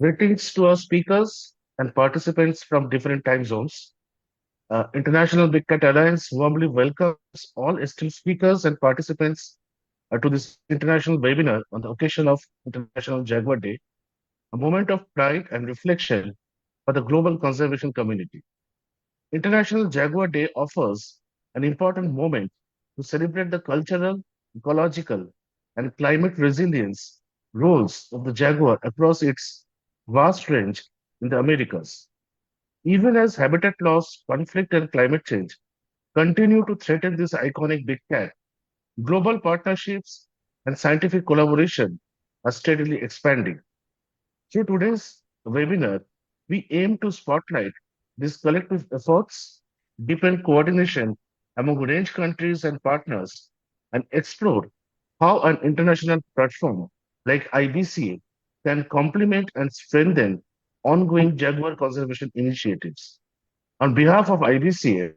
Greetings to our speakers and participants from different time zones. International Big Cat Alliance warmly welcomes all esteemed speakers and participants to this international webinar on the occasion of International Jaguar Day, a moment of pride and reflection for the global conservation community. International Jaguar Day offers an important moment to celebrate the cultural, ecological, and climate resilience roles of the jaguar across its vast range in the Americas. Even as habitat loss, conflict, and climate change continue to threaten this iconic big cat, global partnerships and scientific collaboration are steadily expanding. Through today's webinar, we aim to spotlight these collective efforts, deepen coordination among range countries and partners, and explore how an international platform like IBCA can complement and strengthen ongoing jaguar conservation initiatives. On behalf of IBCA,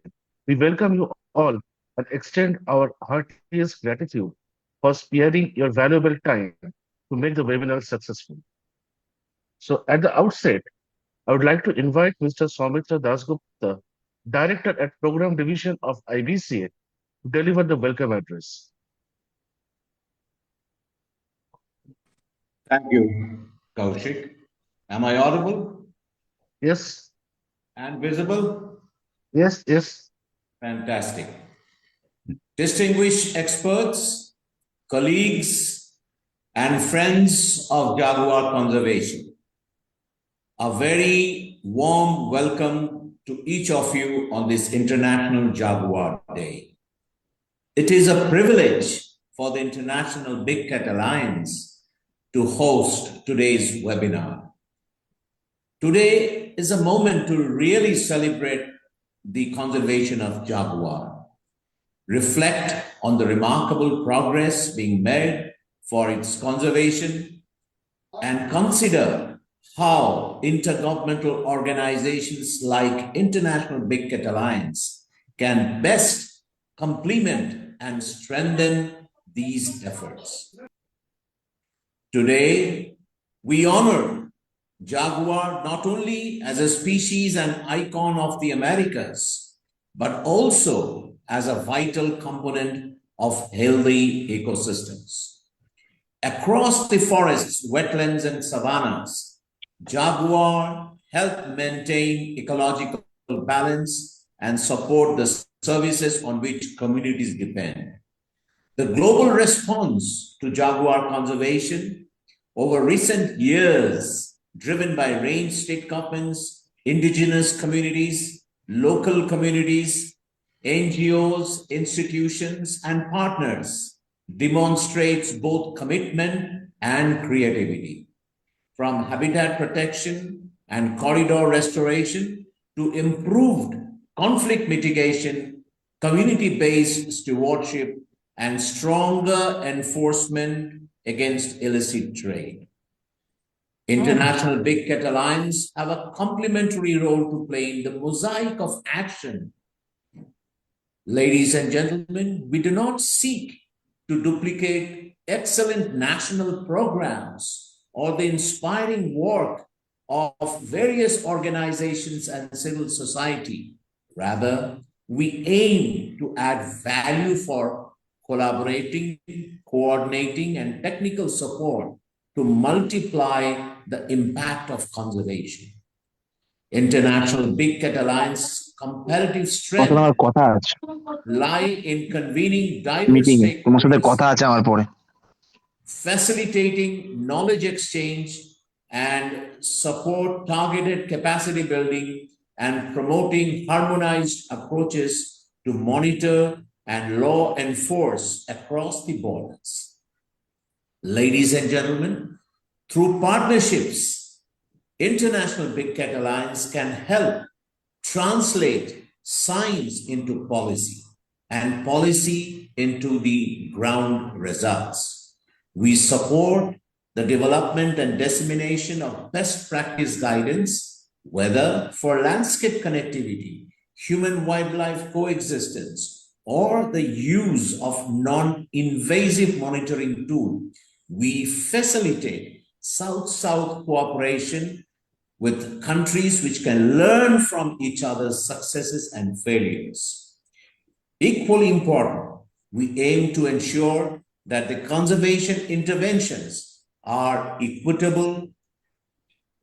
we welcome you all and extend our heartiest gratitude for sparing your valuable time to make the webinar successful. So, at the outset, I would like to invite Mr. Soumitra Dasgupta, Director at Program Division of IBCA, to deliver the welcome address. Thank you, Kaushik. Am I audible Yes, and visible? yes. Fantastic. Distinguished experts, colleagues, and friends of Jaguar conservation, a very warm welcome to each of you on this International Jaguar Day. It is a privilege for the International Big Cat Alliance to host today's webinar. Today is a moment to really celebrate the conservation of jaguar, reflect on the remarkable progress being made for its conservation, and consider how intergovernmental organizations like International Big Cat Alliance can best complement and strengthen these efforts. Today, we honor jaguar not only as a species and icon of the Americas, but also as a vital component of healthy ecosystems. Across the forests, wetlands, and savannas, jaguar help maintain ecological balance and support the services on which communities depend. The global response to jaguar conservation over recent years, driven by range state governments, indigenous communities, local communities, NGOs, institutions, and partners, demonstrates both commitment and creativity. From habitat protection and corridor restoration to improved conflict mitigation, community-based stewardship, and stronger enforcement against illicit trade. International Big Cat Alliance have a complementary role to play in the mosaic of action. Ladies and gentlemen, we do not seek to duplicate excellent national programs or the inspiring work of various organizations and civil society. Rather, we aim to add value for collaborating, coordinating, and technical support to multiply the impact of conservation. International Big Cat Alliance comparative strength lie in convening diverse stakeholders, facilitating knowledge exchange, and support targeted capacity building and promoting harmonized approaches to monitor and law enforce across the borders. Ladies and gentlemen, through partnerships, International Big Cat Alliance can help translate science into policy and policy into the ground results. We support the development and dissemination of best practice guidance, whether for landscape connectivity, human-wildlife coexistence, or the use of non-invasive monitoring tools. We facilitate South-South cooperation with countries which can learn from each other's successes and failures. Equally important, we aim to ensure that the conservation interventions are equitable,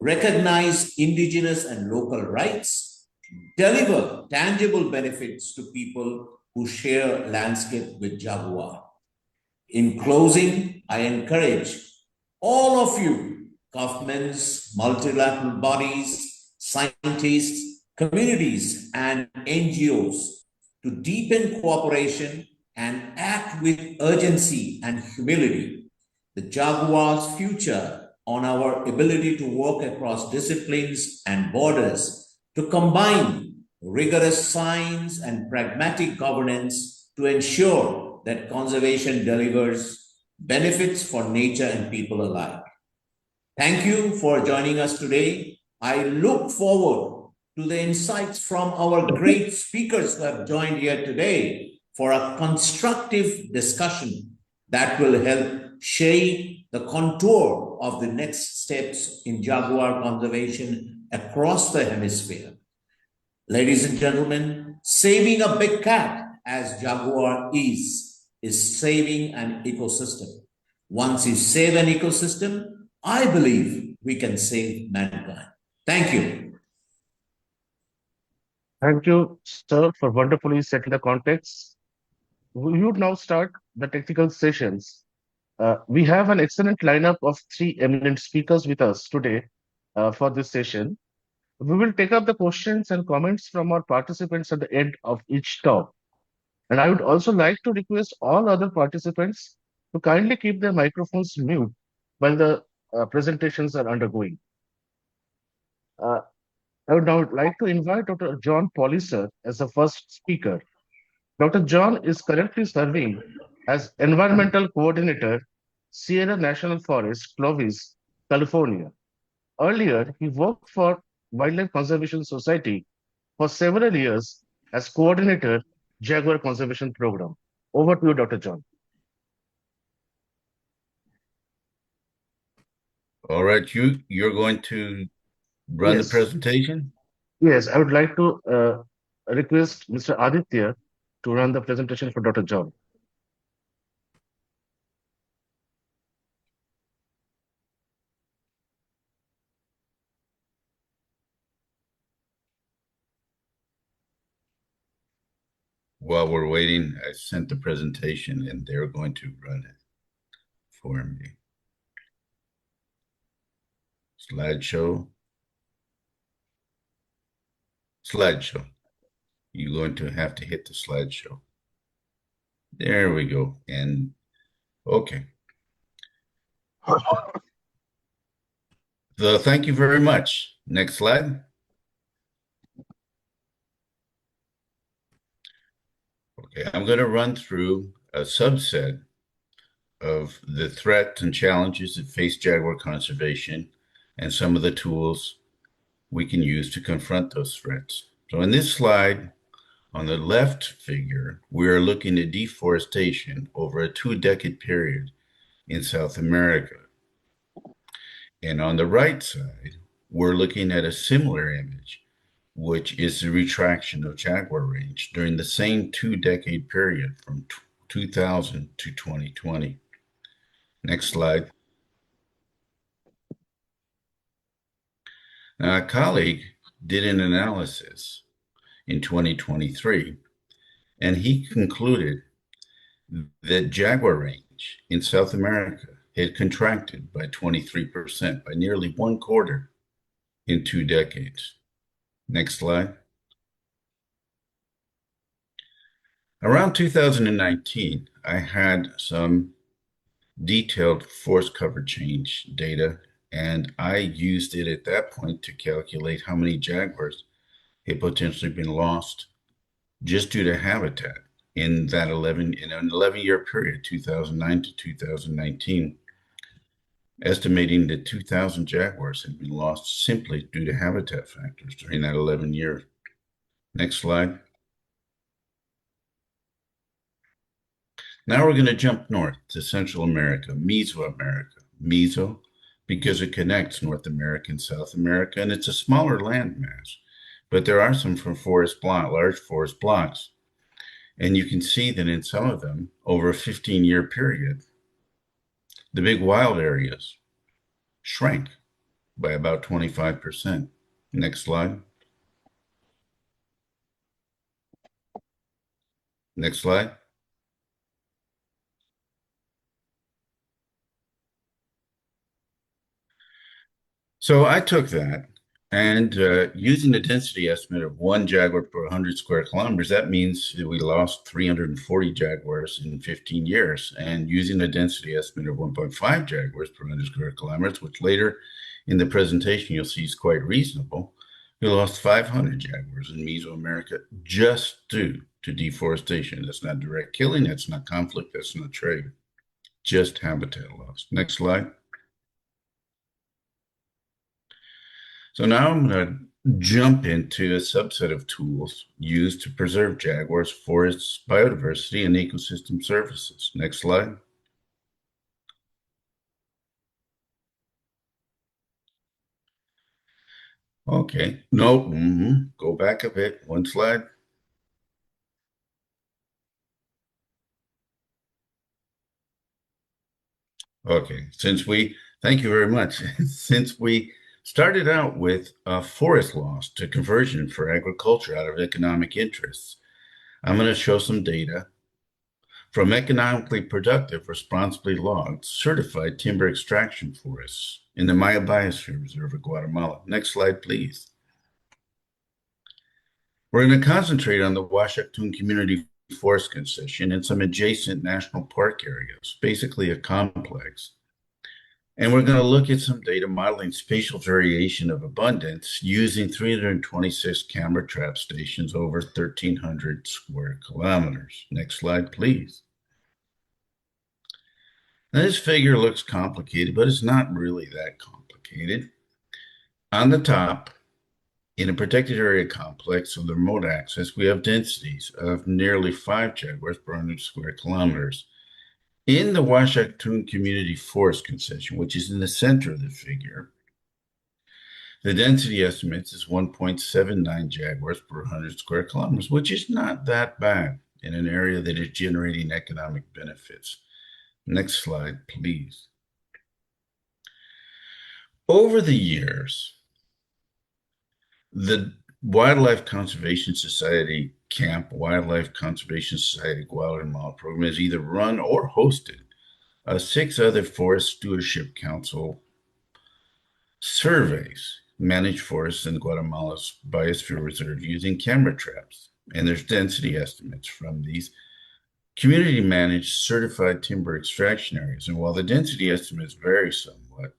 recognize indigenous and local rights, deliver tangible benefits to people who share landscape with Jaguar. In closing, I encourage all of you, governments, multilateral bodies, scientists, communities, and NGOs, to deepen cooperation and act with urgency and humility. The Jaguar's future on our ability to work across disciplines and borders to combine rigorous science and pragmatic governance to ensure that conservation delivers benefits for nature and people alike. Thank you for joining us today. I look forward to the insights from our great speakers who have joined here today for a constructive discussion that will help shape the contour of the next steps in jaguar conservation across the hemisphere. Ladies and gentlemen, saving a big cat, as Jaguar is saving an ecosystem. Once you save an ecosystem, I believe we can save mankind. Thank you. Thank you, sir, for wonderfully setting the context. We would now start the technical sessions. We have an excellent lineup of three eminent speakers with us today for this session. We will take up the questions and comments from our participants at the end of each talk. And I would also like to request all other participants to kindly keep their microphones mute while the presentations are undergoing. Uh, I would now like to invite Dr. John Polisser as the first speaker. Dr. John is currently serving as Environmental Coordinator, Sierra National Forest, Clovis, California. Earlier, he worked for Wildlife Conservation Society for several years as Coordinator, Jaguar Conservation Program. Over to you, Dr. John. All right, you're going to run the Yes, presentation? yes, I would like to request Mr. Aditya to run the presentation for Dr. John. While we're waiting, I sent the presentation and they're going to run it for me. Slideshow. Slideshow. You're going to have to hit the slideshow. There we go. And okay. So thank you very much. Next slide. Okay, I'm going to run through a subset of the threats and challenges that face jaguar conservation and some of the tools we can use to confront those threats. So in this slide, on the left figure, we are looking at deforestation over a 2-decade period in South America. And on the right side, we're looking at a similar image, which is the retraction of jaguar range during the same 2-decade period from 2000 to 2020. Next slide. Now, a colleague did an analysis in 2023, and he concluded that jaguar range in South America had contracted by 23%, by nearly 1/4 in 2 decades. Next slide. Around 2019, I had some detailed forest cover change data, and I used it at that point to calculate how many jaguars had potentially been lost just due to habitat in an 11-year period, 2009 to 2019, estimating that 2,000 jaguars had been lost simply due to habitat factors during that 11 years. Next slide. Now we're going to jump north to Central America, Mesoamerica. Meso because it connects North America and South America, and it's a smaller landmass. But there are some from large forest blocks. And you can see that in some of them, over a 15-year period, the big wild areas shrank by about 25%. Next slide. Next slide. So I took that and using a density estimate of 1 jaguar per 100 square kilometers, that means that we lost 340 jaguars in 15 years. And using a density estimate of 1.5 jaguars per 100 square kilometers, which later in the presentation you'll see is quite reasonable, we lost 500 jaguars in Mesoamerica just due to deforestation. That's not direct killing, that's not conflict, that's not trade, just habitat loss. Next slide. So now I'm going to jump into a subset of tools used to preserve jaguars, forests, biodiversity, and ecosystem services. Next slide. Okay, no, go back a bit, one slide. Okay, thank you very much. Since we started out with forest loss to conversion for agriculture out of economic interests, I'm going to show some data from economically productive, responsibly logged, certified timber extraction forests in the Maya Biosphere Reserve of Guatemala. Next slide, please. We're going to concentrate on the Huachactún Community Forest Concession and some adjacent national park areas, basically a complex. And we're going to look at some data modeling spatial variation of abundance using 326 camera trap stations over 1,300 square kilometers. Next slide, please. Now, this figure looks complicated, but it's not really that complicated. On the top, in a protected area complex of the remote access, we have densities of nearly 5 jaguars per 100 square kilometers. In the Huachactún Community Forest Concession, which is in the center of the figure, the density estimates is 1.79 jaguars per 100 square kilometers, which is not that bad in an area that is generating economic benefits. Next slide, please. Over the years, the Wildlife Conservation Society Camp Wildlife Conservation Society Guatemala program has either run or hosted 6 other Forest Stewardship Council surveys, managed forests in Guatemala's Biosphere Reserve using camera traps. And there's density estimates from these community managed certified timber extraction areas. And while the density estimates vary somewhat,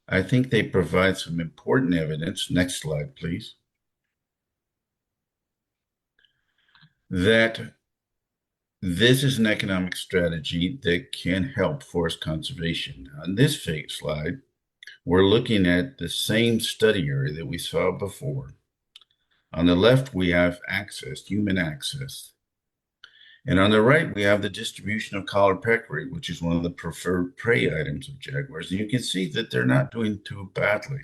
I think they provide some important evidence. Next slide, please. That this is an economic strategy that can help forest conservation. On this slide, we're looking at the same study area that we saw before. On the left, we have access, human access. And on the right, we have the distribution of collared peccary, which is one of the preferred prey items of jaguars. And you can see that they're not doing too badly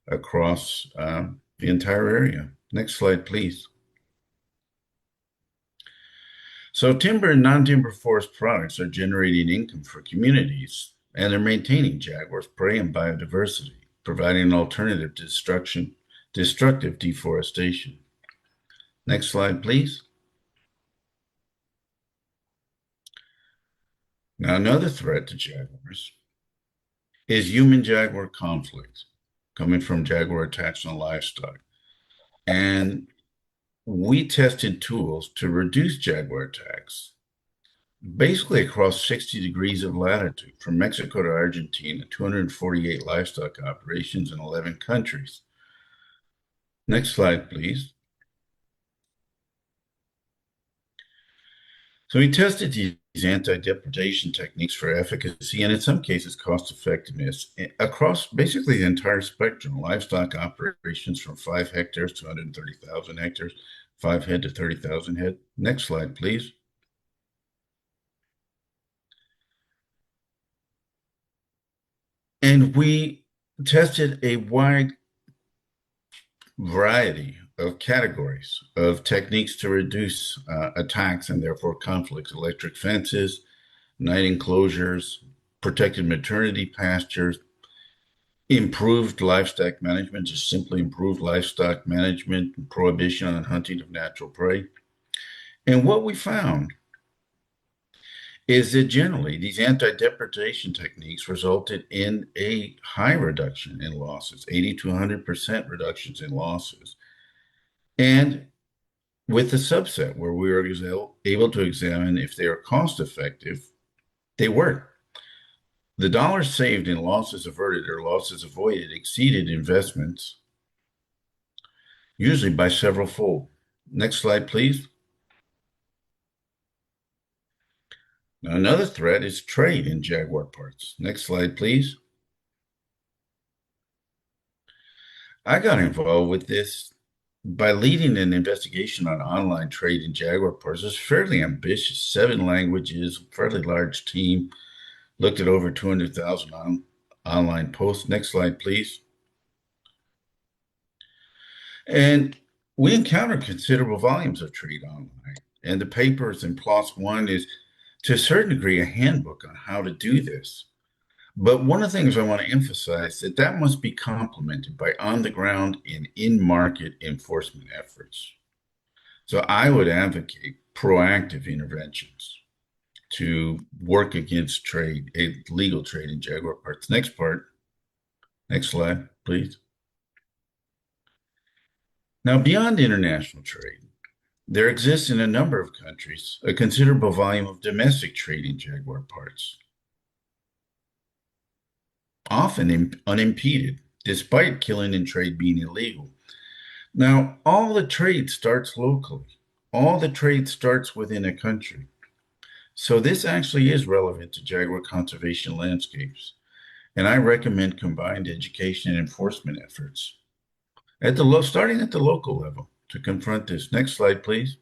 across the entire area. Next slide, please. So timber and non-timber forest products are generating income for communities, and they're maintaining jaguars' prey and biodiversity, providing an alternative to destructive deforestation. Next slide, please. Now, another threat to jaguars is human-jaguar conflict coming from jaguar attacks on livestock. And we tested tools to reduce jaguar attacks basically across 60 degrees of latitude, from Mexico to Argentina, 248 livestock operations in 11 countries. Next slide, please. So we tested these anti-depredation techniques for efficacy and in some cases cost effectiveness across basically the entire spectrum, livestock operations from 5 hectares to 130,000 hectares, 5 head to 30,000 head. Next slide, please. And we tested a wide variety of categories of techniques to reduce attacks and therefore conflicts: electric fences, night enclosures, protected maternity pastures, improved livestock management, just simply improved livestock management, prohibition on hunting of natural prey. And what we found is that generally these anti-depredation techniques resulted in a high reduction in losses, 80 to 100% reductions in losses. And with the subset where we were able to examine if they are cost effective, they were. The dollars saved in losses averted or losses avoided exceeded investments, usually by several fold. Next slide, please. Now, another threat is trade in Jaguar parts. Next slide, please. I got involved with this by leading an investigation on online trade in Jaguar parts. It was fairly ambitious, 7 languages, fairly large team, looked at over 200,000 online posts. Next slide, please. And we encountered considerable volumes of trade online. And the papers in PLOS One is, to a certain degree, a handbook on how to do this. But one of the things I want to emphasize that that must be complemented by on-the-ground and in-market enforcement efforts. So I would advocate proactive interventions to work against trade, illegal trade in Jaguar parts. Next part. Next slide, please. Now, beyond international trade, there exists in a number of countries a considerable volume of domestic trade in Jaguar parts, often unimpeded, despite killing and trade being illegal. Now, all the trade starts locally. All the trade starts within a country. So this actually is relevant to Jaguar conservation landscapes. And I recommend combined education and enforcement efforts starting at the local level to confront this. Next slide, please.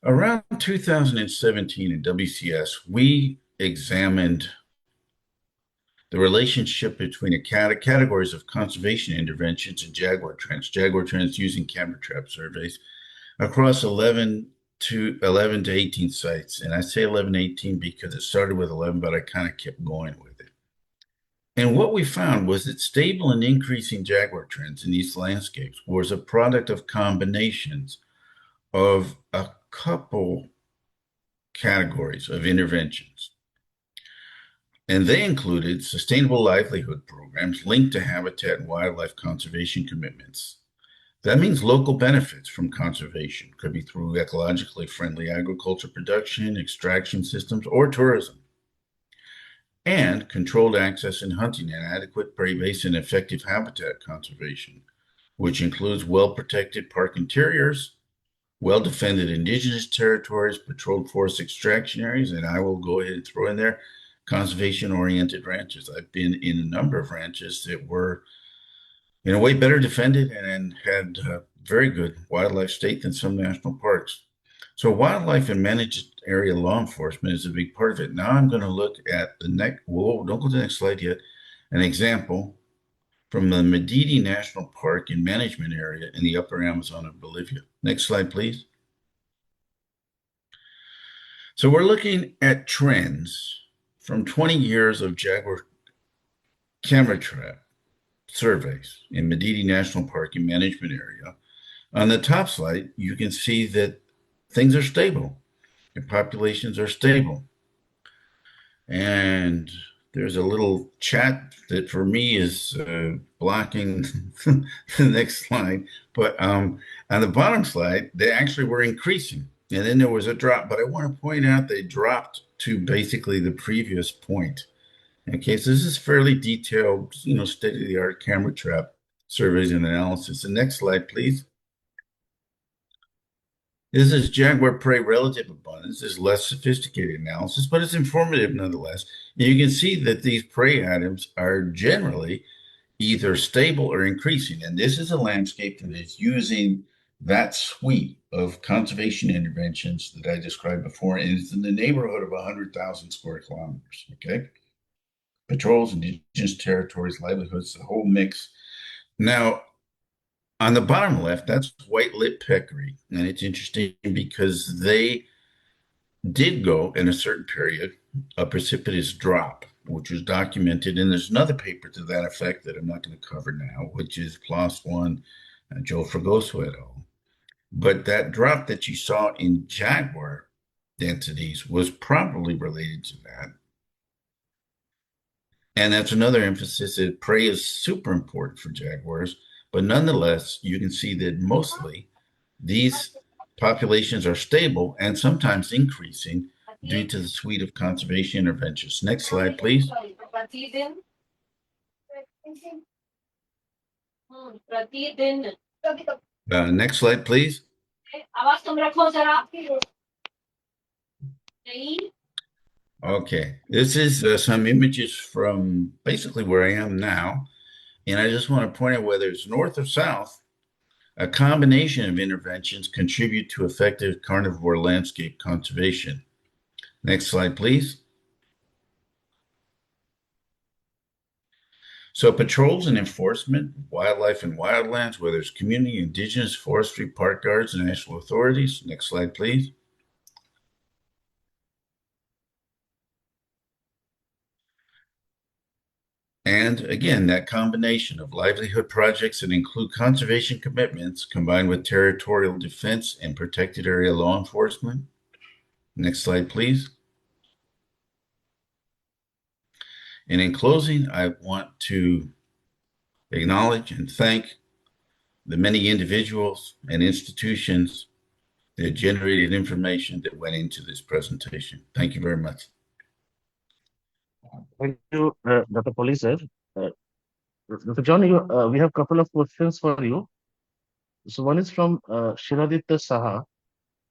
Around 2017 in WCS, we examined the relationship between categories of conservation interventions and Jaguar trends using camera trap surveys across 11 to 18 sites. And I say 11, 18 because it started with 11, but I kind of kept going with it. And what we found was that stable and increasing Jaguar trends in these landscapes was a product of combinations of a couple categories of interventions. And they included sustainable livelihood programs linked to habitat and wildlife conservation commitments. That means local benefits from conservation could be through ecologically friendly agriculture production, extraction systems, or tourism. And controlled access and hunting and adequate prey base and effective habitat conservation, which includes well-protected park interiors, well-defended indigenous territories, patrolled forest extraction areas, and I will go ahead and throw in there conservation-oriented ranches. I've been in a number of ranches that were in a way better defended and had very good wildlife state than some national parks. So wildlife and managed area law enforcement is a big part of it. Now I'm going to look at the next, whoa, don't go to the next slide yet, an example from the Madidi National Park and Management Area in the upper Amazon of Bolivia. Next slide, please. So we're looking at trends from 20 years of Jaguar camera trap surveys in Madidi National Park and Management Area. On the top slide, you can see that things are stable. The populations are stable. And there's a little chat that for me is blocking the next slide. But on the bottom slide, they actually were increasing. And then there was a drop. But I want to point out they dropped to basically the previous point. Okay, so this is fairly detailed, state-of-the-art camera trap surveys and analysis. The next slide, please. This is Jaguar prey relative abundance. This is less sophisticated analysis, but it's informative nonetheless. And you can see that these prey items are generally either stable or increasing. And this is a landscape that is using that suite of conservation interventions that I described before, and it's in the neighborhood of 100,000 square kilometers. Okay. Patrols, indigenous territories, livelihoods, the whole mix. Now, on the bottom left, that's white lip peccary. And it's interesting because they did go in a certain period a precipitous drop, which was documented. And there's another paper to that effect that I'm not going to cover now, which is PLOS One, Joe Fragoso et al. But that drop that you saw in jaguar densities was probably related to that. And that's another emphasis that prey is super important for jaguars. But nonetheless, you can see that mostly these populations are stable and sometimes increasing due to the suite of conservation interventions. Next slide, please. Next slide, please. Okay, this is some images from basically where I am now. And I just want to point out whether it's north or south, a combination of interventions contribute to effective carnivore landscape conservation. Next slide, please. So patrols and enforcement, wildlife and wildlands, whether it's community, indigenous, forestry, park guards, and national authorities. Next slide, please. And again, that combination of livelihood projects that include conservation commitments combined with territorial defense and protected area law enforcement. Next slide, please. And in closing, I want to acknowledge and thank the many individuals and institutions that generated information that went into this presentation. Thank you very much. Thank you, Dr. Poli, sir. Uh, Dr. John, we have a couple of questions for you. So one is from Shiraditya Saha.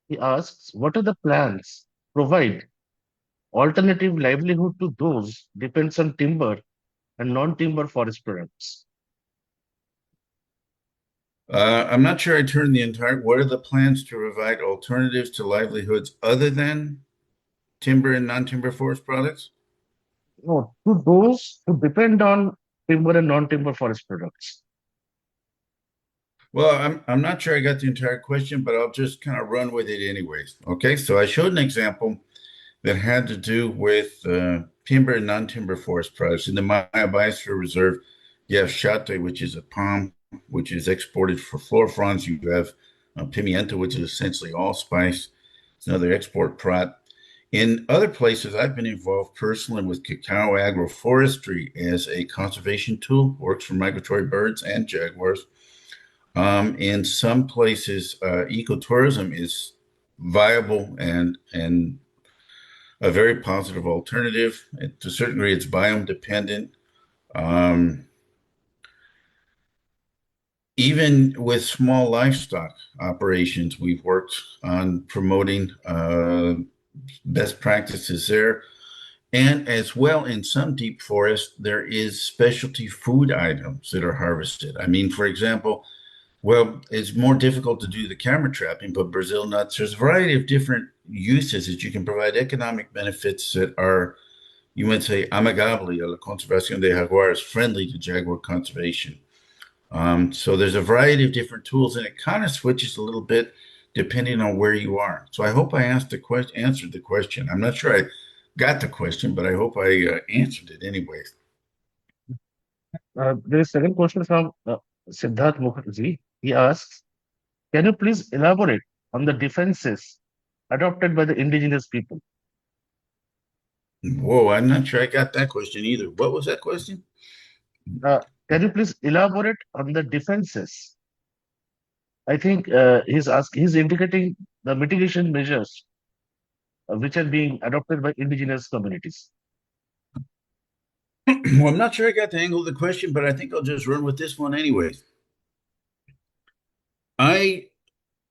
He asks, what are the plans provide alternative livelihood to those depends on timber and non-timber forest products? I'm not sure I turned the entire. What are the plans to provide alternatives to livelihoods other than timber and non-timber forest products? No, to those who depend on timber and non-timber forest products. Well, I'm not sure I got the entire question, but I'll just kind of run with it anyways. Okay, so I showed an example that had to do with timber and non-timber forest products. In the Maya Biosphere Reserve, you have chate, which is a palm, which is exported for florfrons. You have pimienta, which is essentially allspice. It's another export product. In other places, I've been involved personally with cacao agroforestry as a conservation tool, works for migratory birds and jaguars. In some places, ecotourism is viable and a very positive alternative. To a certain degree, it's biome dependent. Even with small livestock operations, we've worked on promoting best practices there. And as well, in some deep forest, there is specialty food items that are harvested. I mean, for example, well, it's more difficult to do the camera trapping, but Brazil nuts, there's a variety of different uses that you can provide economic benefits that are, you might say, amigable a la conservación de jaguars, friendly to jaguar conservation. So there's a variety of different tools, and it kind of switches a little bit depending on where you are. So I hope I answered the question. I'm not sure I got the question, but I hope I answered it anyways. There is second question from Siddharth Mukherjee. He asks, can you please elaborate on the defenses adopted by the indigenous people? Whoa, I'm not sure I got that question either. What was that question? Can you please elaborate on the defenses? I think he's indicating the mitigation measures which are being adopted by indigenous communities. Well, I'm not sure I got the angle of the question, but I think I'll just run with this one anyway. I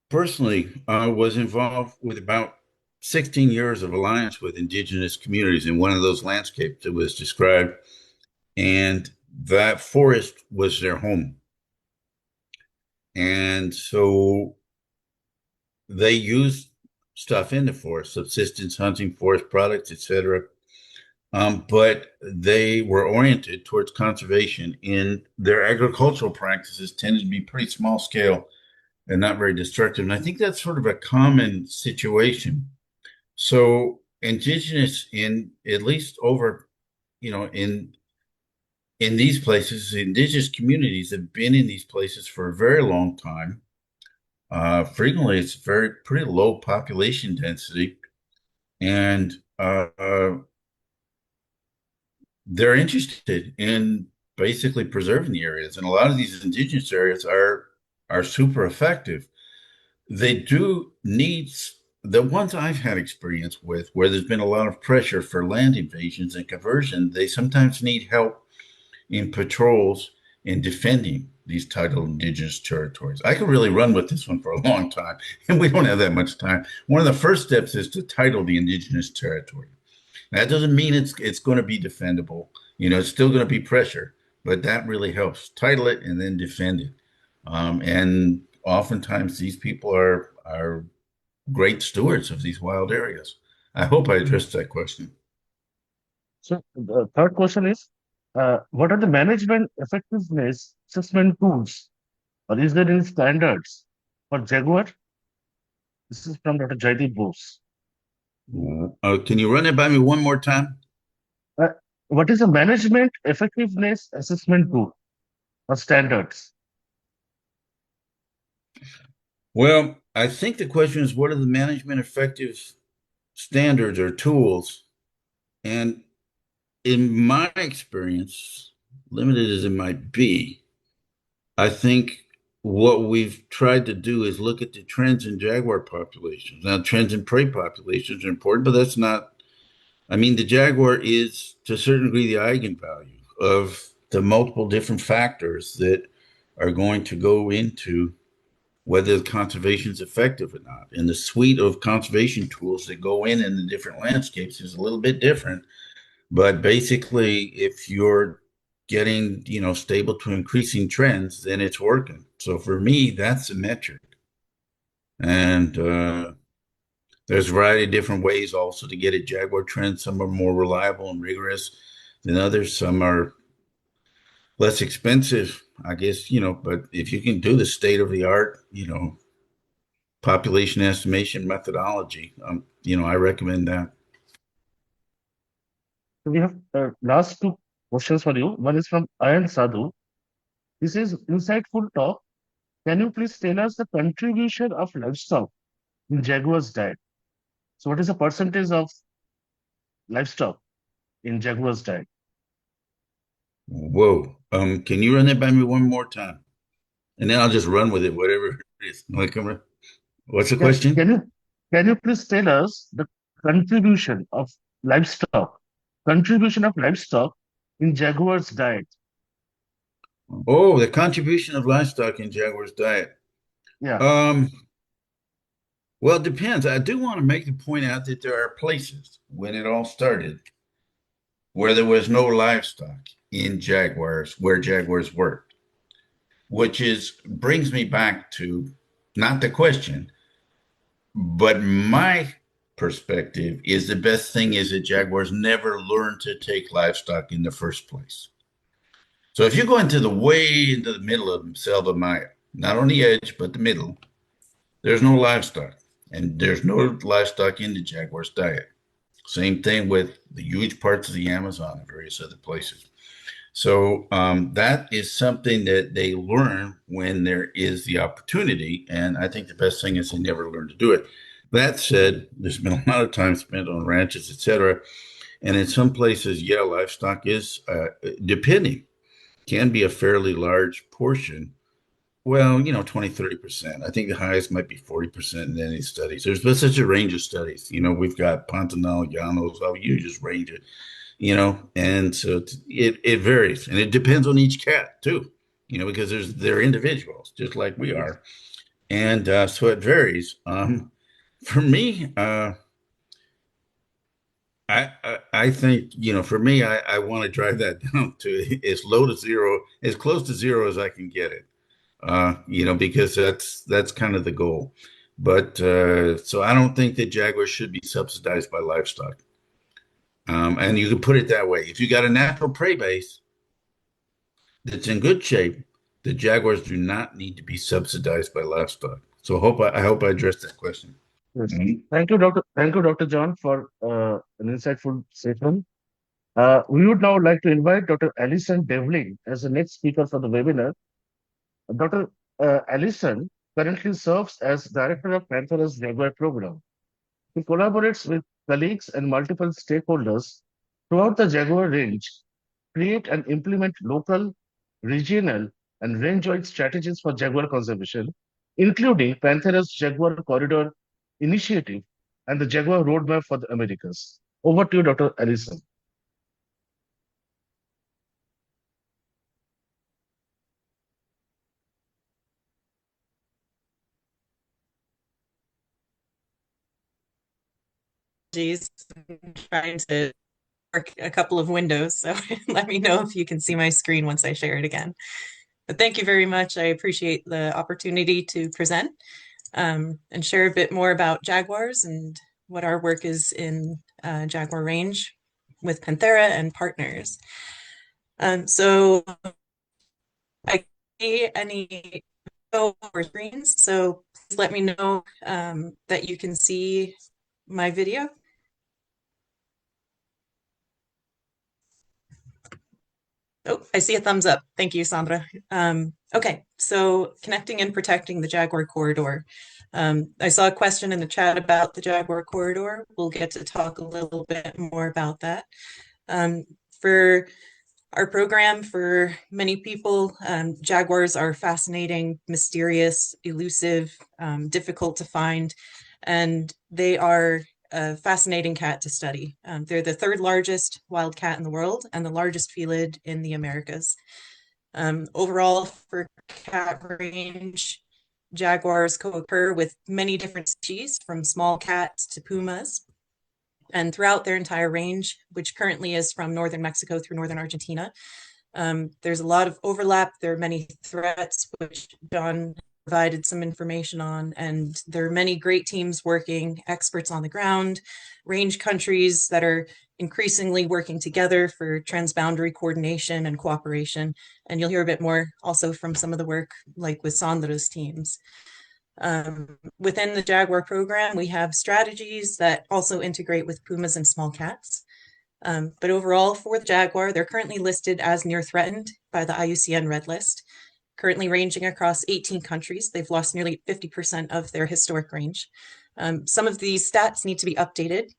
personally was involved with about 16 years of alliance with indigenous communities in one of those landscapes that was described, and that forest was their home. And so they use stuff in the forest, subsistence hunting, forest products, etc. But they were oriented towards conservation in their agricultural practices tended to be pretty small scale and not very destructive. And I think that's sort of a common situation. So indigenous in at least over, in these places, indigenous communities have been in these places for a very long time. Frequently, it's very pretty low population density, and they're interested in basically preserving the areas. And a lot of these indigenous areas are super effective. They do need the ones I've had experience with, where there's been a lot of pressure for land invasions and conversion. They sometimes need help in patrols in defending these titled indigenous territories. I could really run with this one for a long time, and we don't have that much time. One of the first steps is to title the indigenous territory. That doesn't mean it's going to be defendable. It's still going to be pressure, but that really helps. Title it and then defend it. And oftentimes these people are great stewards of these wild areas. I hope I addressed that question. So the third question is, what are the management effectiveness assessment tools, or is there any standards for Jaguar? This is from Dr. Jaideep Bose. Can you run it by me one more time? Uh, what is a management effectiveness assessment tool or standards? Well, I think the question is what are the management effective standards or tools? And in my experience, limited as it might be, I think what we've tried to do is look at the trends in jaguar populations. Now, trends in prey populations are important, but that's not, I mean, the jaguar is to a certain degree the eigenvalue of the multiple different factors that are going to go into whether the conservation is effective or not. And the suite of conservation tools that go in the different landscapes is a little bit different. But basically, if you're getting, stable to increasing trends, then it's working. So for me, that's a metric. And there's a variety of different ways also to get a jaguar trend. Some are more reliable and rigorous than others. Some are less expensive, I guess, but if you can do the state of the art, population estimation methodology, I recommend that. So we have last two questions for you. One is from Ayan Sadhu. This is insightful talk. Can you please tell us the contribution of livestock in Jaguar's diet? So what is the percentage of livestock in Jaguar's diet? Whoa. Can you run that by me one more time? And then I'll just run with it, whatever it is. What's the Yeah, question? can you please tell us the contribution of livestock, contribution of livestock in Jaguar's diet? Oh, the contribution of livestock in Jaguar's diet. Yeah. Um, well, it depends. I do want to make the point out that there are places when it all started where there was no livestock in Jaguars, where Jaguars were, which is brings me back to not the question, but my perspective is the best thing is that Jaguars never learned to take livestock in the first place. So if you go into the way into the middle of Selva Maya, not on the edge, but the middle, there's no livestock. And there's no livestock in the Jaguar's diet. Same thing with the huge parts of the Amazon and various other places. So that is something that they learn when there is the opportunity. And I think the best thing is they never learn to do it. That said, there's been a lot of time spent on ranches, et cetera. And in some places, yeah, livestock is, depending, can be a fairly large portion. Well, 20, 30%. I think the highest might be 40% in any studies. There's been such a range of studies. We've got Pantanal, Llanos, you just range it, and so it varies. And it depends on each cat too, because they're individuals, just like we Yes. are. And so it varies. For me, I think, for me, I want to drive that down to as low to zero, as close to zero as I can get it. Because that's kind of the goal. But so I don't think that Jaguars should be subsidized by livestock. And you can put it that way. If you got a natural prey base that's in good shape, the Jaguars do not need to be subsidized by livestock. So I hope I addressed that question. Yes. Mhm. Thank you, Dr. John, for an insightful statement. We would now like to invite Dr. Alison Devlin as the next speaker for the webinar. Dr. Allison currently serves as Director of Panthera's Jaguar program. He collaborates with colleagues and multiple stakeholders throughout the Jaguar range, create and implement local, regional, and range-wide strategies for jaguar conservation, including Panthera's Jaguar Corridor Initiative and the Jaguar Roadmap for the Americas. Over to you, Dr. Allison. Geez, I'm trying to work a couple of windows, so let me know if you can see my screen once I share it again. But thank you very much. I appreciate the opportunity to present and share a bit more about Jaguars and what our work is in Jaguar range with Panthera and partners. So I see any or screens, so please let me know that you can see my video. Oh, I see a thumbs up. Thank you, Sandra. Okay, so connecting and protecting the Jaguar corridor. I saw a question in the chat about the Jaguar corridor. We'll get to talk a little bit more about that. For our program, for many people, jaguars are fascinating, mysterious, elusive, difficult to find, and they are a fascinating cat to study. They're the third largest wild cat in the world and the largest felid in the Americas. Overall, for cat range, jaguars co-occur with many different species, from small cats to pumas. And throughout their entire range, which currently is from northern Mexico through northern Argentina, there's a lot of overlap. There are many threats, which John provided some information on, and there are many great teams working, experts on the ground, range countries that are increasingly working together for transboundary coordination and cooperation. And you'll hear a bit more also from some of the work like with Sandra's teams. Within the Jaguar program, we have strategies that also integrate with pumas and small cats. But overall, for the Jaguar, they're currently listed as near threatened by the IUCN Red List, currently ranging across 18 countries. They've lost nearly 50% of their historic range. Some of these stats need to be updated.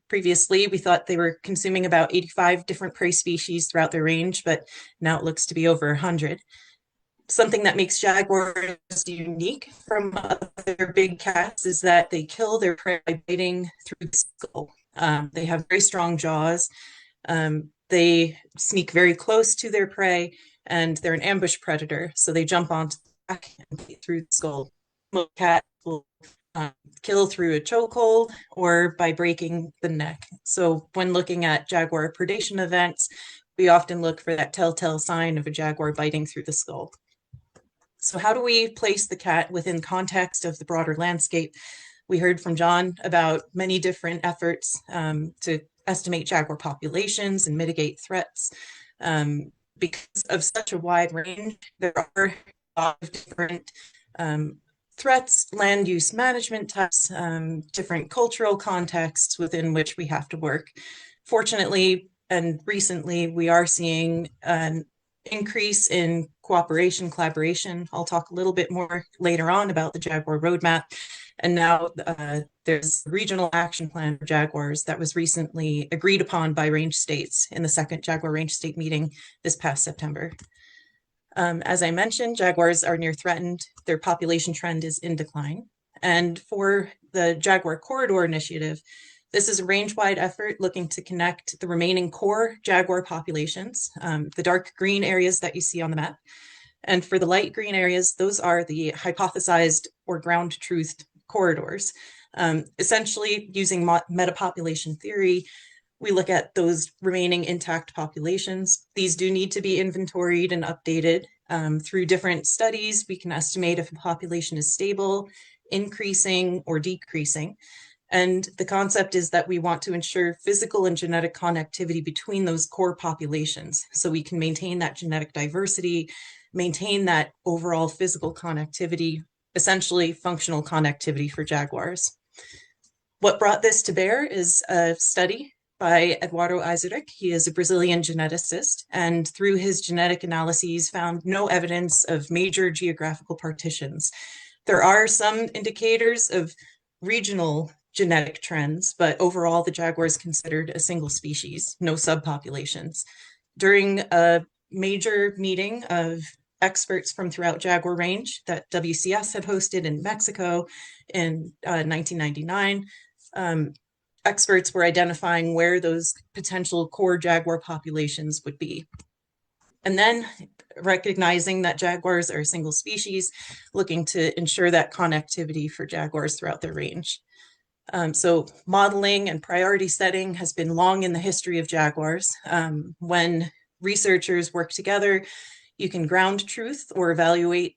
Previously, we thought they were consuming about 85 different prey species throughout their range, but now it looks to be over 100. Something that makes jaguars unique from other big cats is that they kill their prey by biting through the skull. They have very strong jaws. They sneak very close to their prey, and they're an ambush predator. So they jump onto the back and bite through the skull. Most cats will kill through a chokehold or by breaking the neck. So when looking at jaguar predation events, we often look for that telltale sign of a jaguar biting through the skull. So how do we place the cat within context of the broader landscape? We heard from John about many different efforts to estimate jaguar populations and mitigate threats. Because of such a wide range, there are a lot of different threats, land use management types, different cultural contexts within which we have to work. Fortunately, and recently, we are seeing an increase in cooperation, collaboration. I'll talk a little bit more later on about the Jaguar Roadmap. And now there's a regional action plan for jaguars that was recently agreed upon by range states in the second Jaguar Range State meeting this past September. As I mentioned, jaguars are near threatened. Their population trend is in decline. And for the Jaguar Corridor Initiative, this is a range-wide effort looking to connect the remaining core jaguar populations, the dark green areas that you see on the map. And for the light green areas, those are the hypothesized or ground-truthed corridors. Essentially, using metapopulation theory, we look at those remaining intact populations. These do need to be inventoried and updated. Through different studies, we can estimate if a population is stable, increasing or decreasing. And the concept is that we want to ensure physical and genetic connectivity between those core populations so we can maintain that genetic diversity, maintain that overall physical connectivity, essentially functional connectivity for jaguars. What brought this to bear is a study by Eduardo Isaac. He is a Brazilian geneticist, and through his genetic analyses found no evidence of major geographical partitions. There are some indicators of regional genetic trends, but overall the jaguar is considered a single species, no subpopulations. During a major meeting of experts from throughout Jaguar range that WCS had hosted in Mexico in 1999, experts were identifying where those potential core jaguar populations would be. And then recognizing that jaguars are a single species, looking to ensure that connectivity for jaguars throughout their range. So modeling and priority setting has been long in the history of jaguars. When researchers work together, you can ground truth or evaluate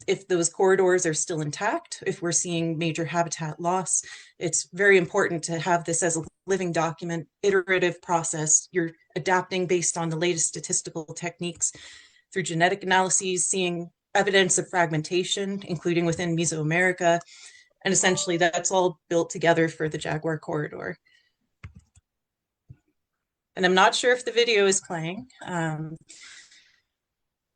if those corridors are still intact, if we're seeing major habitat loss. It's very important to have this as a living document, iterative process. You're adapting based on the latest statistical techniques through genetic analyses, seeing evidence of fragmentation, including within Mesoamerica. And essentially that's all built together for the Jaguar corridor. And I'm not sure if the video is playing,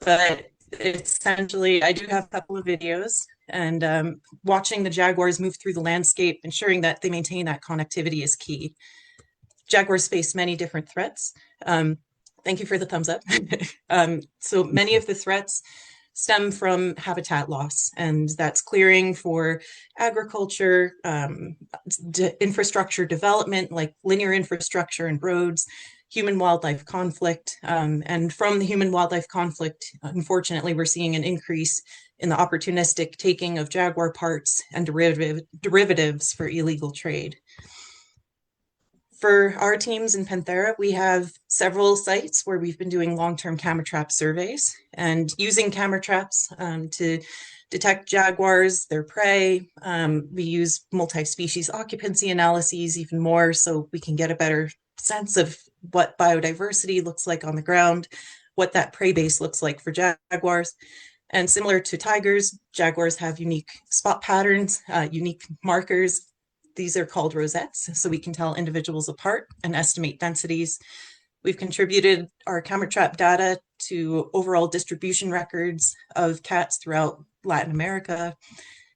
but essentially I do have a couple of videos, and watching the jaguars move through the landscape, ensuring that they maintain that connectivity is key. Jaguars face many different threats. Thank you for the thumbs up. So many of the threats stem from habitat loss, and that's clearing for agriculture, infrastructure development like linear infrastructure and roads, human-wildlife conflict. And from the human-wildlife conflict, unfortunately, we're seeing an increase in the opportunistic taking of jaguar parts and derivatives for illegal trade. For our teams in Panthera, we have several sites where we've been doing long-term camera trap surveys and using camera traps to detect jaguars, their prey. We use multi-species occupancy analyses even more so we can get a better sense of what biodiversity looks like on the ground, what that prey base looks like for jaguars. And similar to tigers, jaguars have unique spot patterns, unique markers. These are called rosettes, so we can tell individuals apart and estimate densities. We've contributed our camera trap data to overall distribution records of cats throughout Latin America.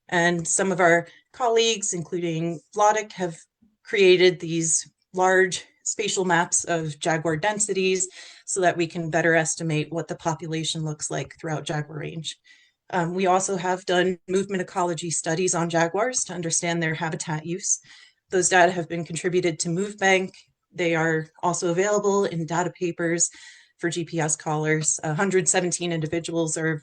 And some of our colleagues, including Vladek, have created these large spatial maps of jaguar densities so that we can better estimate what the population looks like throughout Jaguar range. We also have done movement ecology studies on jaguars to understand their habitat use. Those data have been contributed to MoveBank. They are also available in data papers for GPS collars. 117 individuals are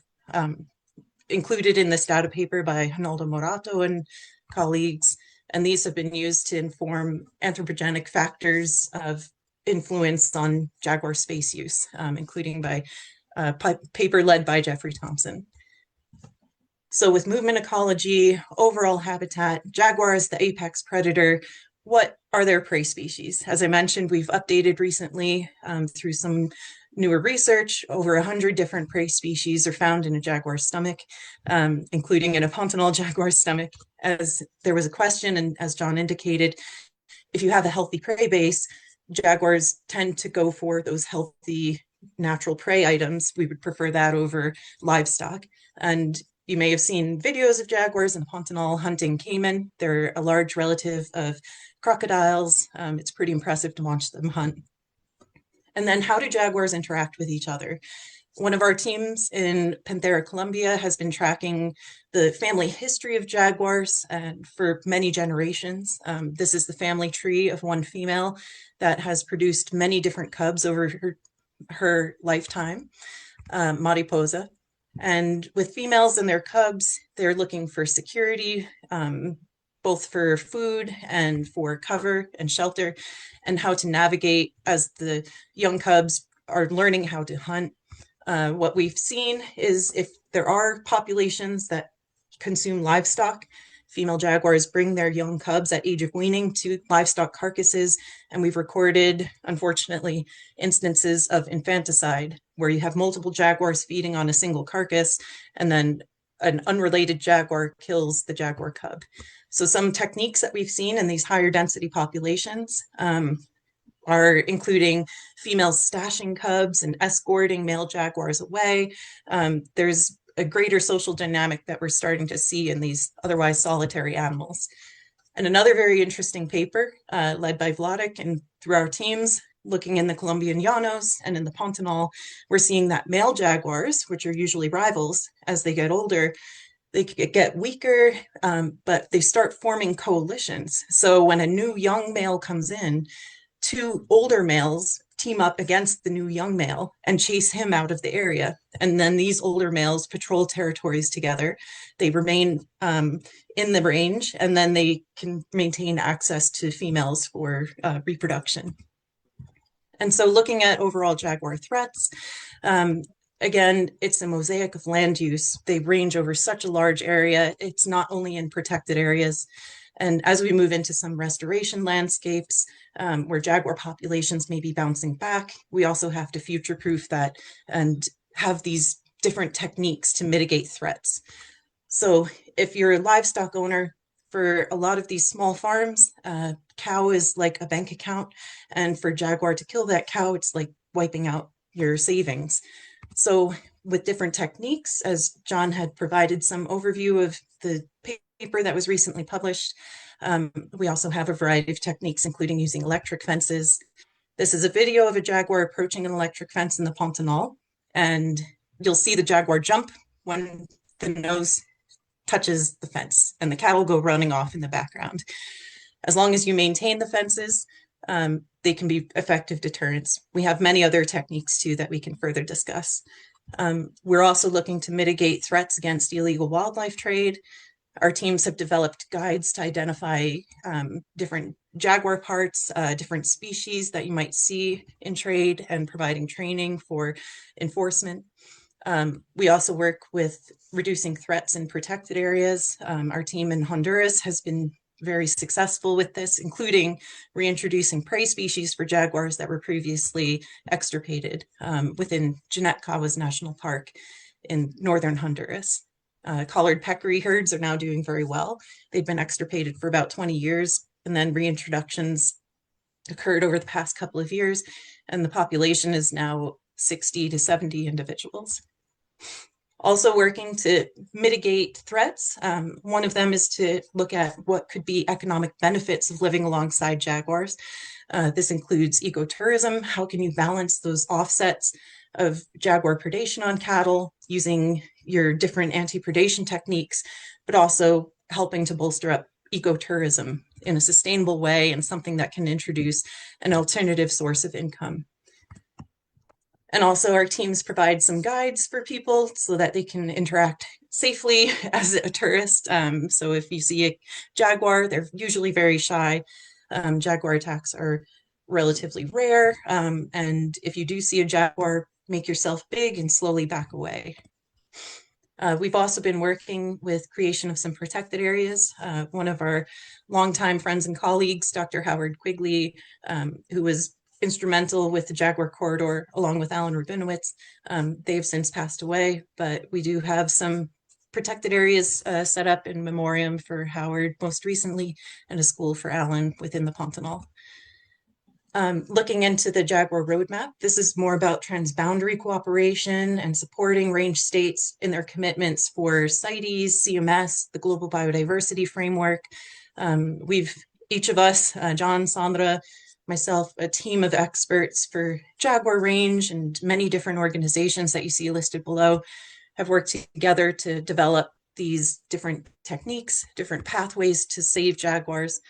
included in this data paper by Ronaldo Morato and colleagues, and these have been used to inform anthropogenic factors of influence on jaguar space use, including by a paper led by Jeffrey Thompson. So with movement ecology, overall habitat, jaguar is the apex predator. What are their prey species? As I mentioned, we've updated recently through some newer research. Over 100 different prey species are found in a jaguar stomach, including in a pontonal jaguar stomach. As there was a question, and as John indicated, if you have a healthy prey base, jaguars tend to go for those healthy natural prey items. We would prefer that over livestock. And you may have seen videos of jaguars in Pontonal hunting caiman. They're a large relative of crocodiles. It's pretty impressive to watch them hunt. And then how do jaguars interact with each other? One of our teams in Panthera, Colombia has been tracking the family history of jaguars for many generations. This is the family tree of one female that has produced many different cubs over her lifetime, Mariposa. And with females and their cubs, they're looking for security, both for food and for cover and shelter, and how to navigate as the young cubs are learning how to hunt. What we've seen is if there are populations that consume livestock, female jaguars bring their young cubs at age of weaning to livestock carcasses, and we've recorded, unfortunately, instances of infanticide where you have multiple jaguars feeding on a single carcass, and then an unrelated jaguar kills the jaguar cub. So some techniques that we've seen in these higher density populations are including females stashing cubs and escorting male jaguars away. There's a greater social dynamic that we're starting to see in these otherwise solitary animals. And another very interesting paper led by Vladek and through our teams, looking in the Colombian Llanos and in the Pantanal, we're seeing that male jaguars, which are usually rivals as they get older, they get weaker, but they start forming coalitions. So when a new young male comes in, two older males team up against the new young male and chase him out of the area. And then these older males patrol territories together. They remain in the range, and then they can maintain access to females for reproduction. And so looking at overall jaguar threats, again, it's a mosaic of land use. They range over such a large area. It's not only in protected areas. And as we move into some restoration landscapes where jaguar populations may be bouncing back, we also have to future-proof that and have these different techniques to mitigate threats. So if you're a livestock owner, for a lot of these small farms, cow is like a bank account. And for jaguar to kill that cow, it's like wiping out your savings. So with different techniques, as John had provided some overview of the paper that was recently published, we also have a variety of techniques, including using electric fences. This is a video of a jaguar approaching an electric fence in the Pantanal, and you'll see the jaguar jump when the nose touches the fence, and the cattle go running off in the background. As long as you maintain the fences, they can be effective deterrents. We have many other techniques too that we can further discuss. We're also looking to mitigate threats against illegal wildlife trade. Our teams have developed guides to identify different jaguar parts, different species that you might see in trade, and providing training for enforcement. We also work with reducing threats in protected areas. Our team in Honduras has been very successful with this, including reintroducing prey species for jaguars that were previously extirpated within Jeanette Cawas National Park in northern Honduras. Collared peccary herds are now doing very well. They've been extirpated for about 20 years, and then reintroductions occurred over the past couple of years, and the population is now 60 to 70 individuals. Also working to mitigate threats. One of them is to look at what could be economic benefits of living alongside jaguars. This includes ecotourism. How can you balance those offsets of jaguar predation on cattle using your different anti-predation techniques, but also helping to bolster up ecotourism in a sustainable way and something that can introduce an alternative source of income. And also our teams provide some guides for people so that they can interact safely as a tourist. So if you see a jaguar, they're usually very shy. Jaguar attacks are relatively rare. And if you do see a jaguar, make yourself big and slowly back away. We've also been working with creation of some protected areas. One of our longtime friends and colleagues, Dr. Howard Quigley, who was instrumental with the Jaguar Corridor, along with Alan Rabinowitz. They've since passed away, but we do have some protected areas set up in memoriam for Howard most recently, and a school for Alan within the Pantanal. Looking into the Jaguar Roadmap, this is more about transboundary cooperation and supporting range states in their commitments for CITES, CMS, the Global Biodiversity Framework. Each of us, John, Sandra, myself, a team of experts for Jaguar range and many different organizations that you see listed below have worked together to develop these different techniques, different pathways to save jaguars.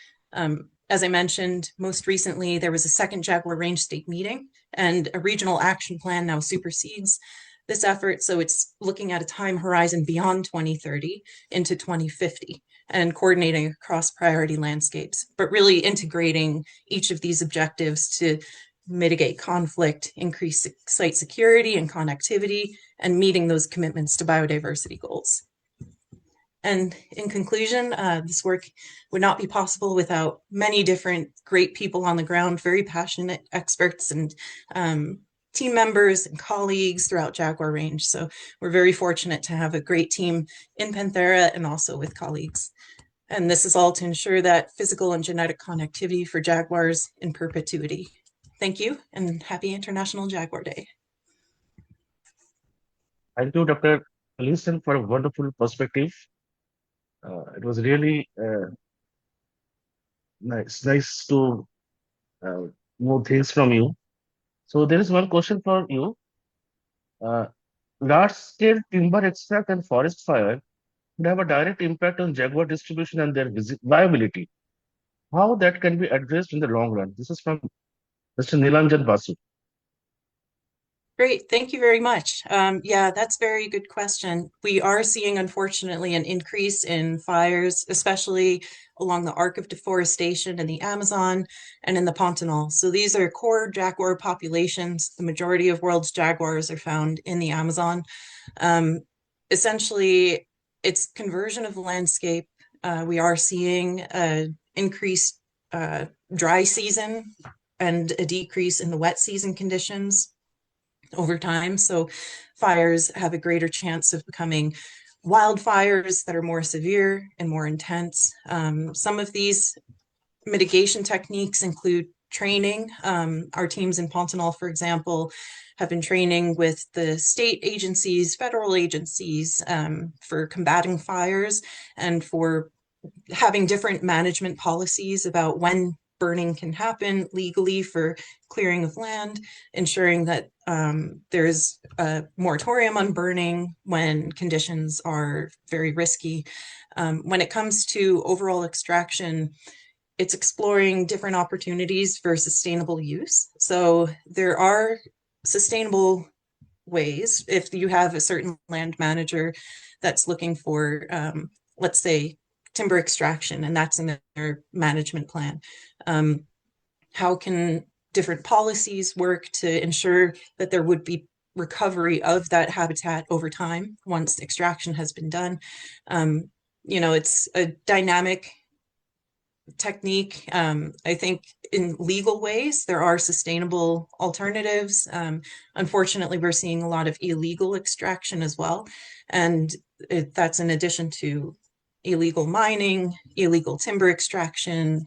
As I mentioned, most recently, there was a second Jaguar range state meeting, and a regional action plan now supersedes this effort. So it's looking at a time horizon beyond 2030 into 2050 and coordinating across priority landscapes, but really integrating each of these objectives to mitigate conflict, increase site security and connectivity, and meeting those commitments to biodiversity goals. And in conclusion, this work would not be possible without many different great people on the ground, very passionate experts and team members and colleagues throughout Jaguar Range. So we're very fortunate to have a great team in Panthera and also with colleagues. And this is all to ensure that physical and genetic connectivity for jaguars in perpetuity. Thank you and happy International Jaguar Day. Thank you, Dr. Alison, for a wonderful perspective. It was really nice to uh, know things from you. So there is one question for you. Uh, Large-scale timber extract and forest fire would have a direct impact on jaguar distribution and their viability. How that can be addressed in the long run? This is from Mr. Nilanjan Basu. Great, thank you very much. Yeah, that's a very good question. We are seeing, unfortunately, an increase in fires, especially along the arc of deforestation in the Amazon and in the Pantanal. So these are core jaguar populations. The majority of world's jaguars are found in the Amazon. Essentially, it's conversion of the landscape. We are seeing an increased dry season and a decrease in the wet season conditions over time. So fires have a greater chance of becoming wildfires that are more severe and more intense. Some of these mitigation techniques include training. Our teams in Pontanal, for example, have been training with the state agencies, federal agencies for combating fires and for having different management policies about when burning can happen legally for clearing of land, ensuring that there is a moratorium on burning when conditions are very risky. When it comes to overall extraction, it's exploring different opportunities for sustainable use. So there are sustainable ways if you have a certain land manager that's looking for, let's say, timber extraction, and that's in their management plan. How can different policies work to ensure that there would be recovery of that habitat over time once extraction has been done? It's a dynamic technique. I think in legal ways, there are sustainable alternatives. Unfortunately, we're seeing a lot of illegal extraction as well. And that's in addition to illegal mining, illegal timber extraction,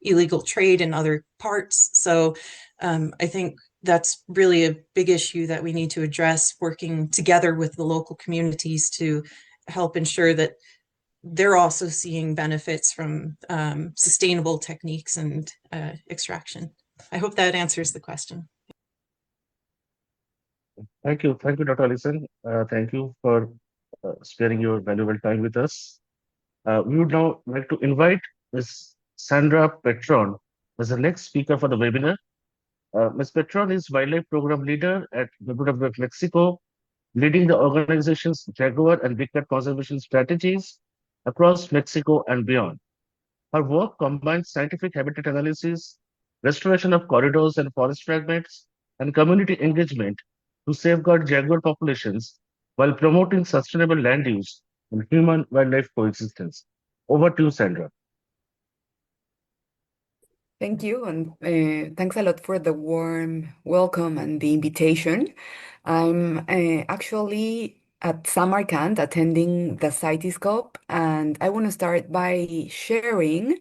illegal trade in other parts. So I think that's really a big issue that we need to address, working together with the local communities to help ensure that they're also seeing benefits from sustainable techniques and extraction. I hope that answers the question. Thank you. Thank you, Dr. Alison. Thank you for sparing your valuable time with us. We would now like to invite Ms. Sandra Petron as the next speaker for the webinar. Ms. Petron is Wildlife Program Leader at Republic of Mexico, leading the organization's Jaguar and Big Cat conservation strategies across Mexico and beyond. Her work combines scientific habitat analysis, restoration of corridors and forest fragments, and community engagement to safeguard jaguar populations while promoting sustainable land use and human-wildlife coexistence. Over to you, Sandra. Thank you, and thanks a lot for the warm welcome and the invitation. I'm actually at Samarkand attending the CITESCOP, and I want to start by sharing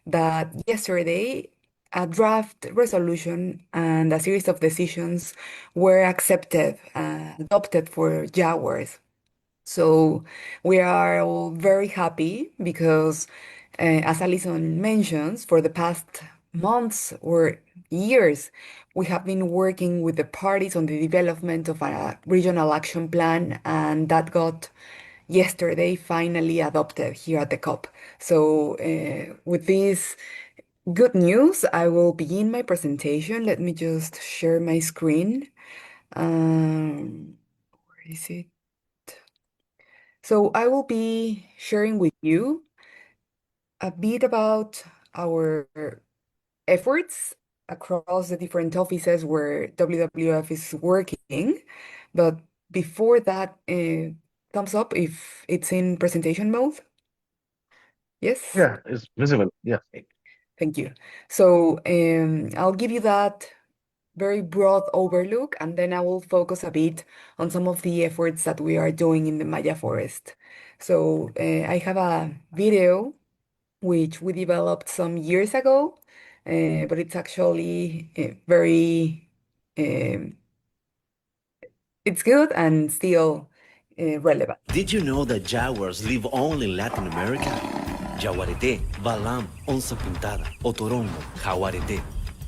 that yesterday a draft resolution and a series of decisions were adopted for Jaguars. So we are all very happy because, as Alison mentions, for the past months or years, we have been working with the parties on the development of a regional action plan, and that got yesterday finally adopted here at the COP. So, with this good news, I will begin my presentation. Let me just share my screen. Where is it? So I will be sharing with you a bit about our efforts across the different offices where WWF is working. But before that, thumbs up if it's in presentation mode. Yes? Yeah, it's visible. Yeah. Thank you. So I'll give you that very broad overlook, and then I will focus a bit on some of the efforts that we are doing in the Maya Forest. So I have a video which we developed some years ago, but it's actually very, um, it's good and still relevant. Did you know that jaguars live only in Latin America? Jaguarete, balam, onza pintada, otorongo, jaguarete.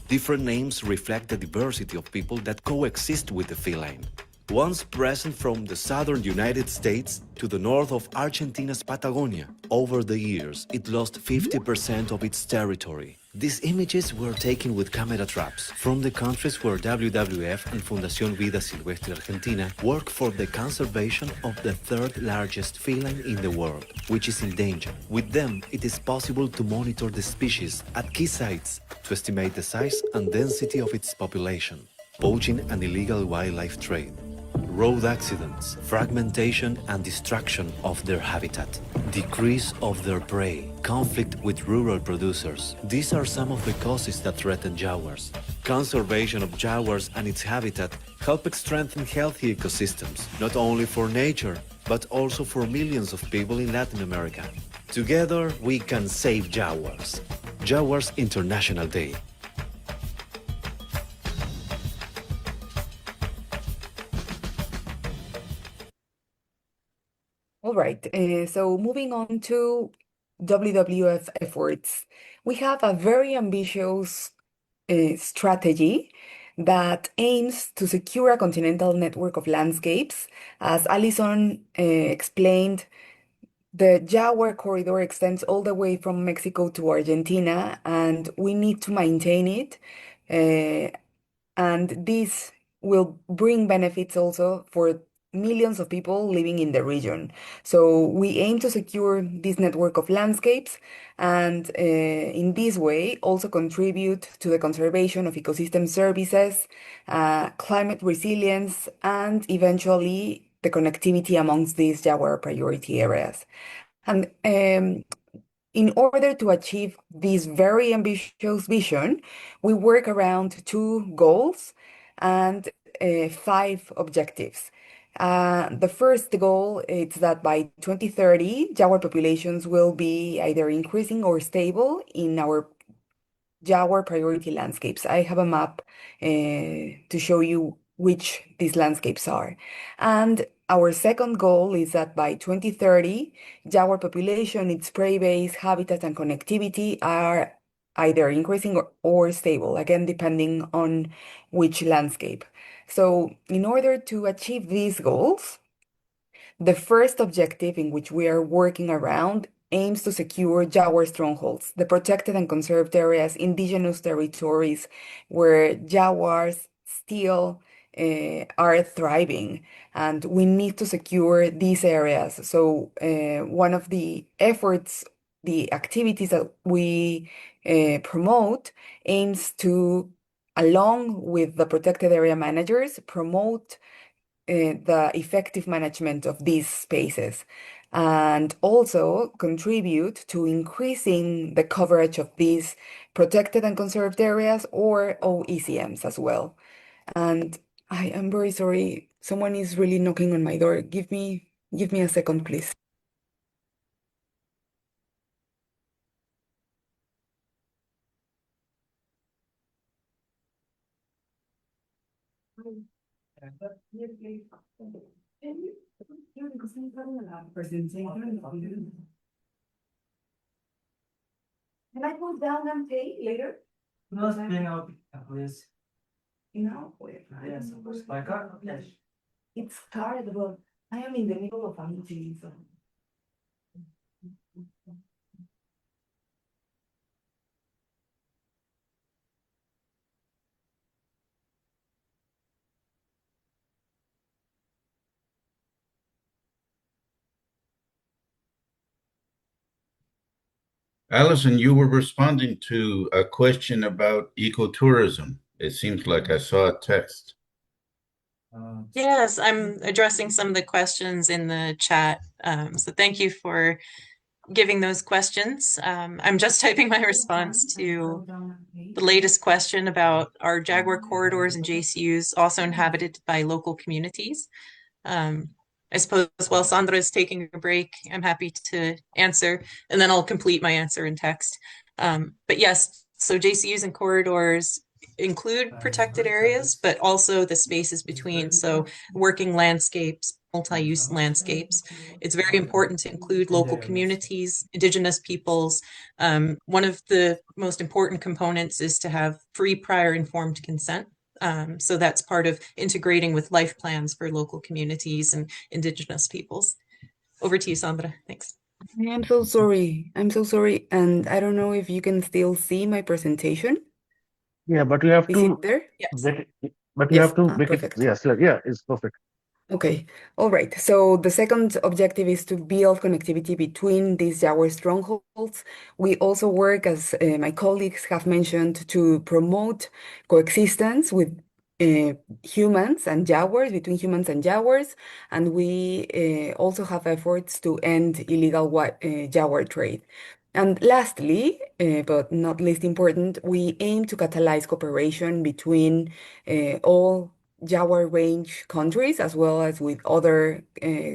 Different names reflect the diversity of people that coexist with the feline. Once present from the southern United States to the north of Argentina's Patagonia, over the years it lost 50% of its territory. These images were taken with camera traps from the countries where WWF and Fundación Vida Silvestre Argentina work for the conservation of the third largest feline in the world, which is in danger. With them, it is possible to monitor the species at key sites to estimate the size and density of its population. Poaching and illegal wildlife trade, road accidents, fragmentation and destruction of their habitat, decrease of their prey, conflict with rural producers. These are some of the causes that threaten jaguars. Conservation of jaguars and its habitat help strengthen healthy ecosystems, not only for nature, but also for millions of people in Latin America. Together, we can save jaguars. Jaguars International Day. All right, so moving on to WWF efforts, we have a very ambitious strategy that aims to secure a continental network of landscapes. As Alison explained, the Jaguar corridor extends all the way from Mexico to Argentina, and we need to maintain it. And this will bring benefits also for millions of people living in the region. So we aim to secure this network of landscapes and in this way also contribute to the conservation of ecosystem services, climate resilience, and eventually the connectivity amongst these Jaguar priority areas. And in order to achieve this very ambitious vision, we work around two goals and five objectives. The first goal is that by 2030, jaguar populations will be either increasing or stable in our jaguar priority landscapes. I have a map to show you which these landscapes are. And our second goal is that by 2030, jaguar population, its prey base, habitat, and connectivity are either increasing or stable, again, depending on which landscape. So in order to achieve these goals, the first objective in which we are working around aims to secure Jaguar strongholds, the protected and conserved areas, indigenous territories where jaguars still are thriving, and we need to secure these areas. So one of the efforts, the activities that we promote aims to, along with the protected area managers, promote the effective management of these spaces and also contribute to increasing the coverage of these protected and conserved areas or OECMs as well. And I am very sorry, someone is really knocking on my door. Give me a second, please. Can I go down and pay later? No, then I'll be, please. You know, Yes, of course. By car, yes. it's hard, but I am in the middle of a meeting, so. Allison, you were responding to a question about ecotourism. It seems like I saw a text. Yes, I'm addressing some of the questions in the chat. So thank you for giving those questions. I'm just typing my response to the latest question about are Jaguar corridors and JCUs also inhabited by local communities? I suppose while Sandra is taking a break, I'm happy to answer, and then I'll complete my answer in text. But yes, so JCUs and corridors include protected areas, but also the spaces between. So working landscapes, multi-use landscapes. It's very important to include local communities, indigenous peoples. One of the most important components is to have free prior informed consent. So that's part of integrating with life plans for local communities and indigenous peoples. Over to you, Sandra. Thanks. I am so sorry. I'm so sorry. And I don't know if you can still see my presentation. Yeah, but you have Is it to there? Yes. get it, but you Yes. have to Ah, make it, perfect. yes, yeah, it's perfect. Okay, all right. So the second objective is to build connectivity between these Jaguar strongholds. We also work, as my colleagues have mentioned, to promote coexistence with humans and jaguars, between humans and jaguars. And we also have efforts to end illegal jaguar trade. And lastly, but not least important, we aim to catalyze cooperation between all Jaguar range countries as well as with other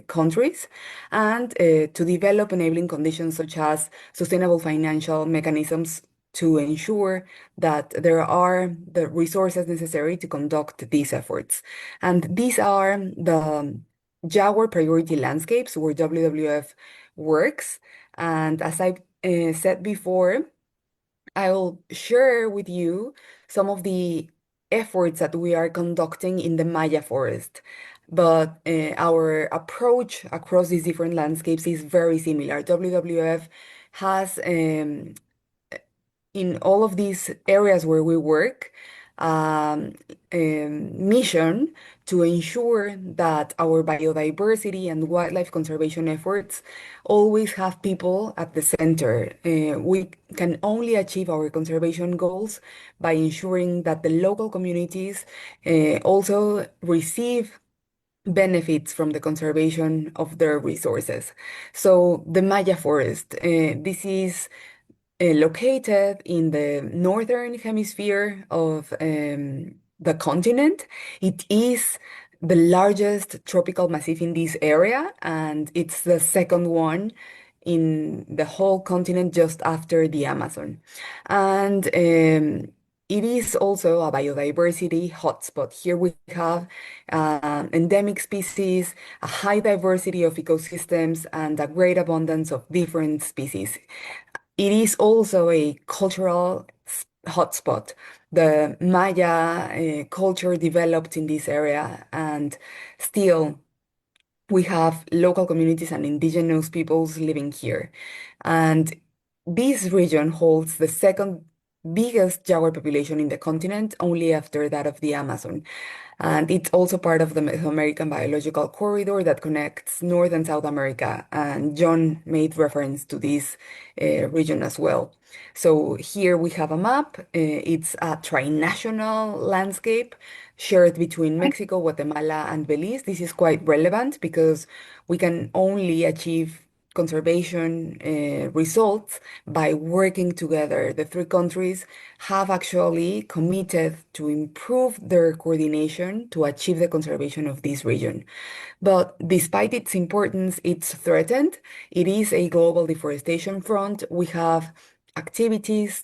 countries, and to develop enabling conditions such as sustainable financial mechanisms to ensure that there are the resources necessary to conduct these efforts. And these are the Jaguar priority landscapes where WWF works. And as I said before, I will share with you some of the efforts that we are conducting in the Maya forest. But our approach across these different landscapes is very similar. WWF has in all of these areas where we work, mission to ensure that our biodiversity and wildlife conservation efforts always have people at the center. We can only achieve our conservation goals by ensuring that the local communities also receive benefits from the conservation of their resources. So the Maya forest, this is located in the northern hemisphere of the continent. It is the largest tropical massif in this area, and it's the second one in the whole continent just after the Amazon. And it is also a biodiversity hotspot. Here we have endemic species, a high diversity of ecosystems, and a great abundance of different species. It is also a cultural hotspot. The Maya culture developed in this area, and still we have local communities and indigenous peoples living here. And this region holds the second biggest jaguar population in the continent, only after that of the Amazon. And it's also part of the Mesoamerican biological corridor that connects North and South America. And John made reference to this region as well. So here we have a map. It's a trinational landscape shared between Mexico, Guatemala, and Belize. This is quite relevant because we can only achieve conservation results by working together. The three countries have actually committed to improve their coordination to achieve the conservation of this region. But despite its importance, it's threatened. It is a global deforestation front. We have activities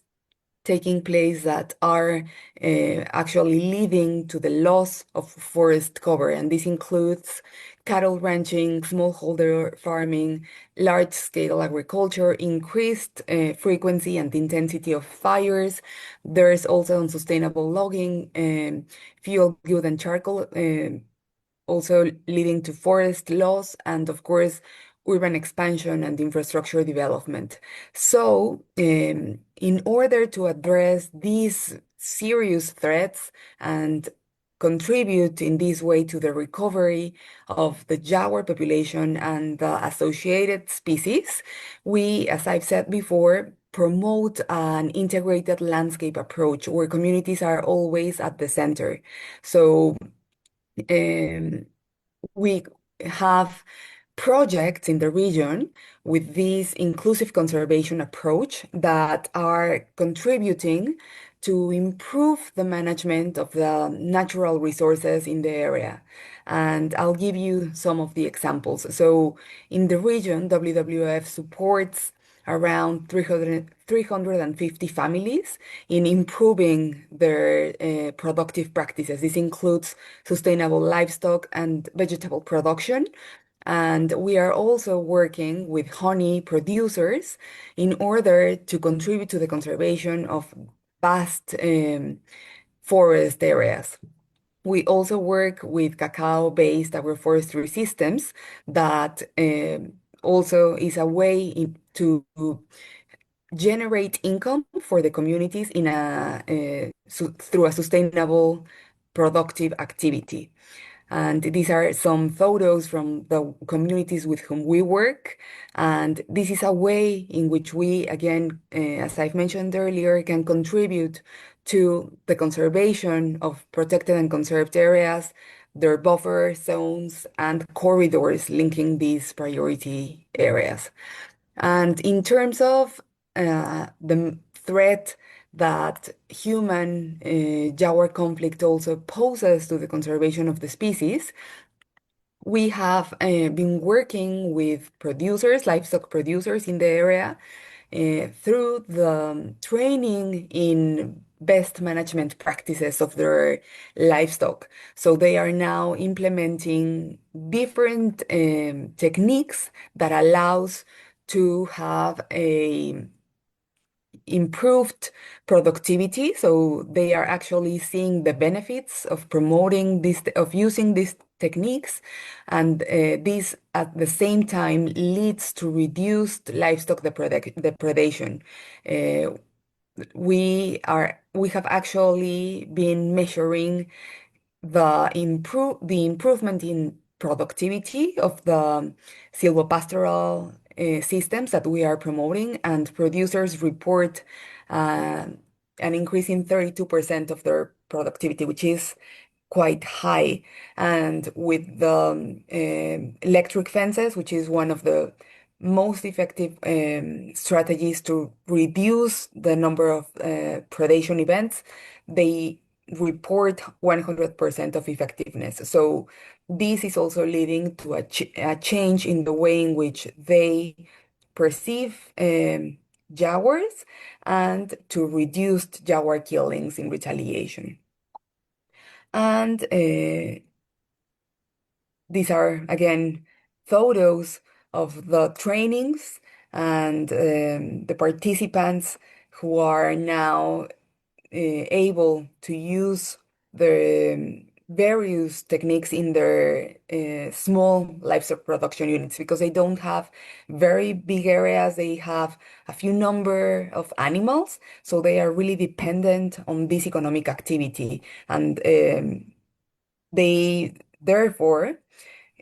taking place that are actually leading to the loss of forest cover. And this includes cattle ranching, smallholder farming, large-scale agriculture, increased frequency and intensity of fires. There's also unsustainable logging, fuel, wood, and charcoal, also leading to forest loss and, of course, urban expansion and infrastructure development. So, in order to address these serious threats and contribute in this way to the recovery of the jaguar population and the associated species, we, as I've said before, promote an integrated landscape approach where communities are always at the center. So um, we have projects in the region with this inclusive conservation approach that are contributing to improve the management of the natural resources in the area. And I'll give you some of the examples. So in the region, WWF supports around 350 families in improving their productive practices. This includes sustainable livestock and vegetable production. And we are also working with honey producers in order to contribute to the conservation of vast forest areas. We also work with cacao-based agroforestry systems that also is a way to generate income for the communities in through a sustainable, productive activity. And these are some photos from the communities with whom we work. And this is a way in which we, again, as I've mentioned earlier, can contribute to the conservation of protected and conserved areas, their buffer zones, and corridors linking these priority areas. And in terms of the threat that human jaguar conflict also poses to the conservation of the species, we have been working with producers, livestock producers in the area, through the training in best management practices of their livestock. So they are now implementing different techniques that allows to have a improved productivity. So they are actually seeing the benefits of promoting this, of using these techniques. And this at the same time leads to reduced livestock depredation. Uh, we have actually been measuring the improvement in productivity of the silvopastoral systems that we are promoting, and producers report uh, an increase in 32% of their productivity, which is quite high. And with the electric fences, which is one of the most effective strategies to reduce the number of predation events, they report 100% of effectiveness. So this is also leading to a change in the way in which they perceive jaguars and to reduced jaguar killings in retaliation. And these are, again, photos of the trainings and the participants who are now able to use the various techniques in their small livestock production units, because they don't have very big areas. They have a few number of animals, so they are really dependent on this economic activity. And they therefore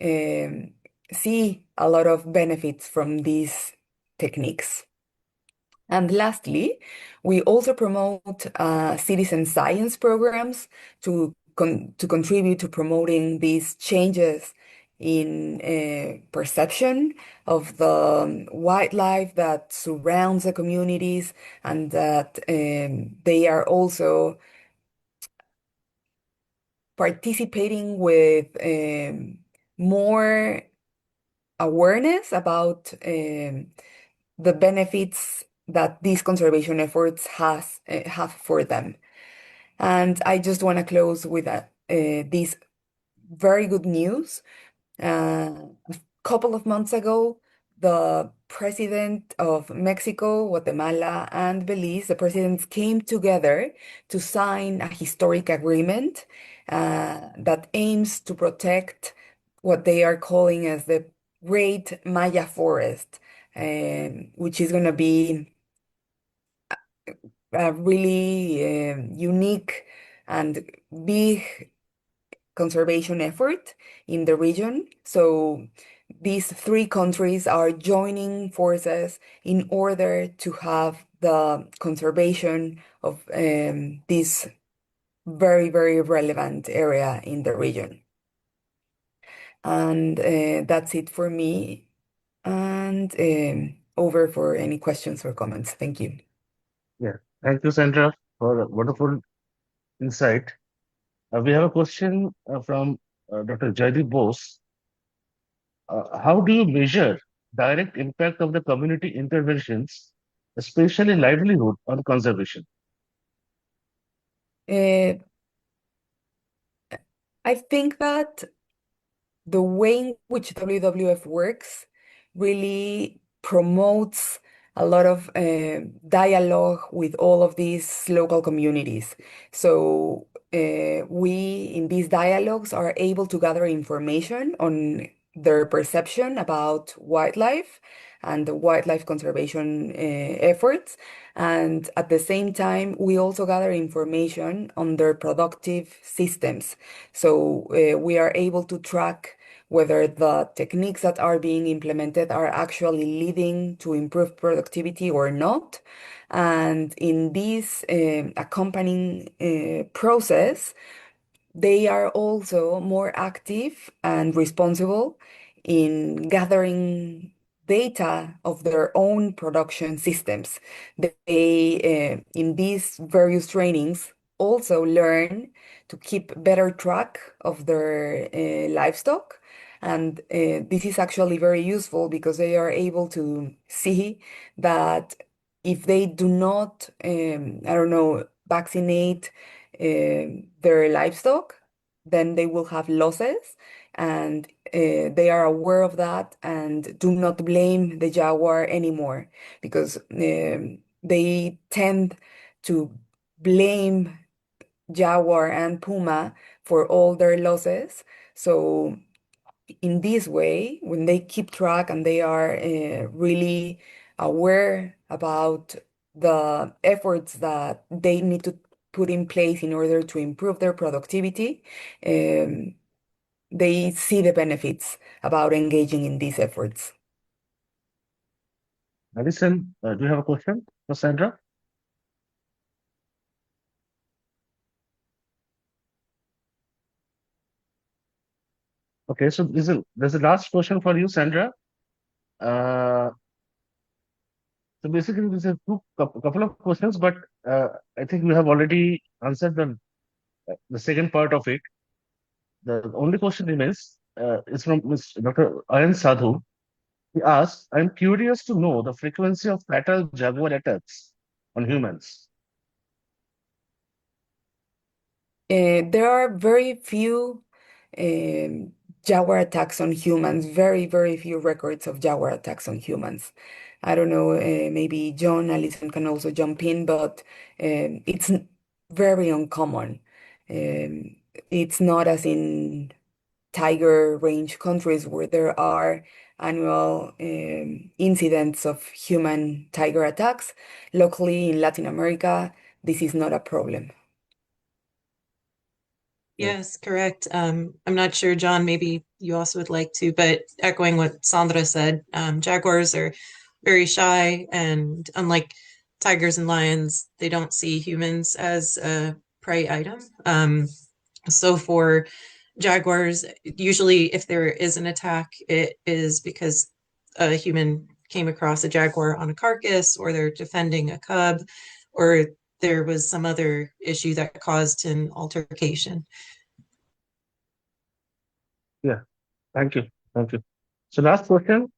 um, see a lot of benefits from these techniques. And lastly, we also promote citizen science programs to contribute to promoting these changes in perception of the wildlife that surrounds the communities, and that they are also participating with more awareness about the benefits that these conservation efforts have for them. And I just want to close with this very good news. A couple of months ago, the president of Mexico, Guatemala, and Belize, the presidents came together to sign a historic agreement that aims to protect what they are calling as the Great Maya Forest, which is going to be a really unique and big conservation effort in the region. So these three countries are joining forces in order to have the conservation of this very, very relevant area in the region. And that's it for me. And over for any questions or comments. Thank you. Yeah. Thank you, Sandra, for a wonderful insight. We have a question from Dr. Jaideep Bose. How do you measure direct impact of the community interventions, especially livelihood on conservation? Uh, I think that the way in which WWF works really promotes a lot of dialogue with all of these local communities. So we, in these dialogues, are able to gather information on their perception about wildlife and the wildlife conservation efforts. And at the same time, we also gather information on their productive systems. So we are able to track whether the techniques that are being implemented are actually leading to improved productivity or not. And in this accompanying process, they are also more active and responsible in gathering data of their own production systems. They, in these various trainings, also learn to keep better track of their livestock. And this is actually very useful because they are able to see that if they do not, I don't know, vaccinate their livestock, then they will have losses, and they are aware of that and do not blame the jaguar anymore because they tend to blame jaguar and puma for all their losses. So in this way, when they keep track and they are really aware about the efforts that they need to put in place in order to improve their productivity, um, they see the benefits about engaging in these efforts. Alison, do you have a question for Sandra? Okay, so there's a last question for you, Sandra. Uh, so basically, there's couple of questions, but I think we have already answered the second part of it. The only question remains is from Ms. Dr. Ayan Sadhu. He asks, I'm curious to know the frequency of fatal jaguar attacks on humans. There are very few jaguar attacks on humans, very, very few records of jaguar attacks on humans. I don't know, maybe John Allison can also jump in, but it's very uncommon. Um, it's not as in tiger range countries where there are annual incidents of human tiger attacks. Locally in Latin America, this is not a problem. Yeah. Yes, correct. I'm not sure, John, maybe you also would like to, but echoing what Sandra said, jaguars are very shy, and unlike tigers and lions, they don't see humans as a prey item. So for jaguars, usually if there is an attack, it is because a human came across a jaguar on a carcass, or they're defending a cub, or there was some other issue that caused an altercation. Yeah, thank you. Thank you. So last question,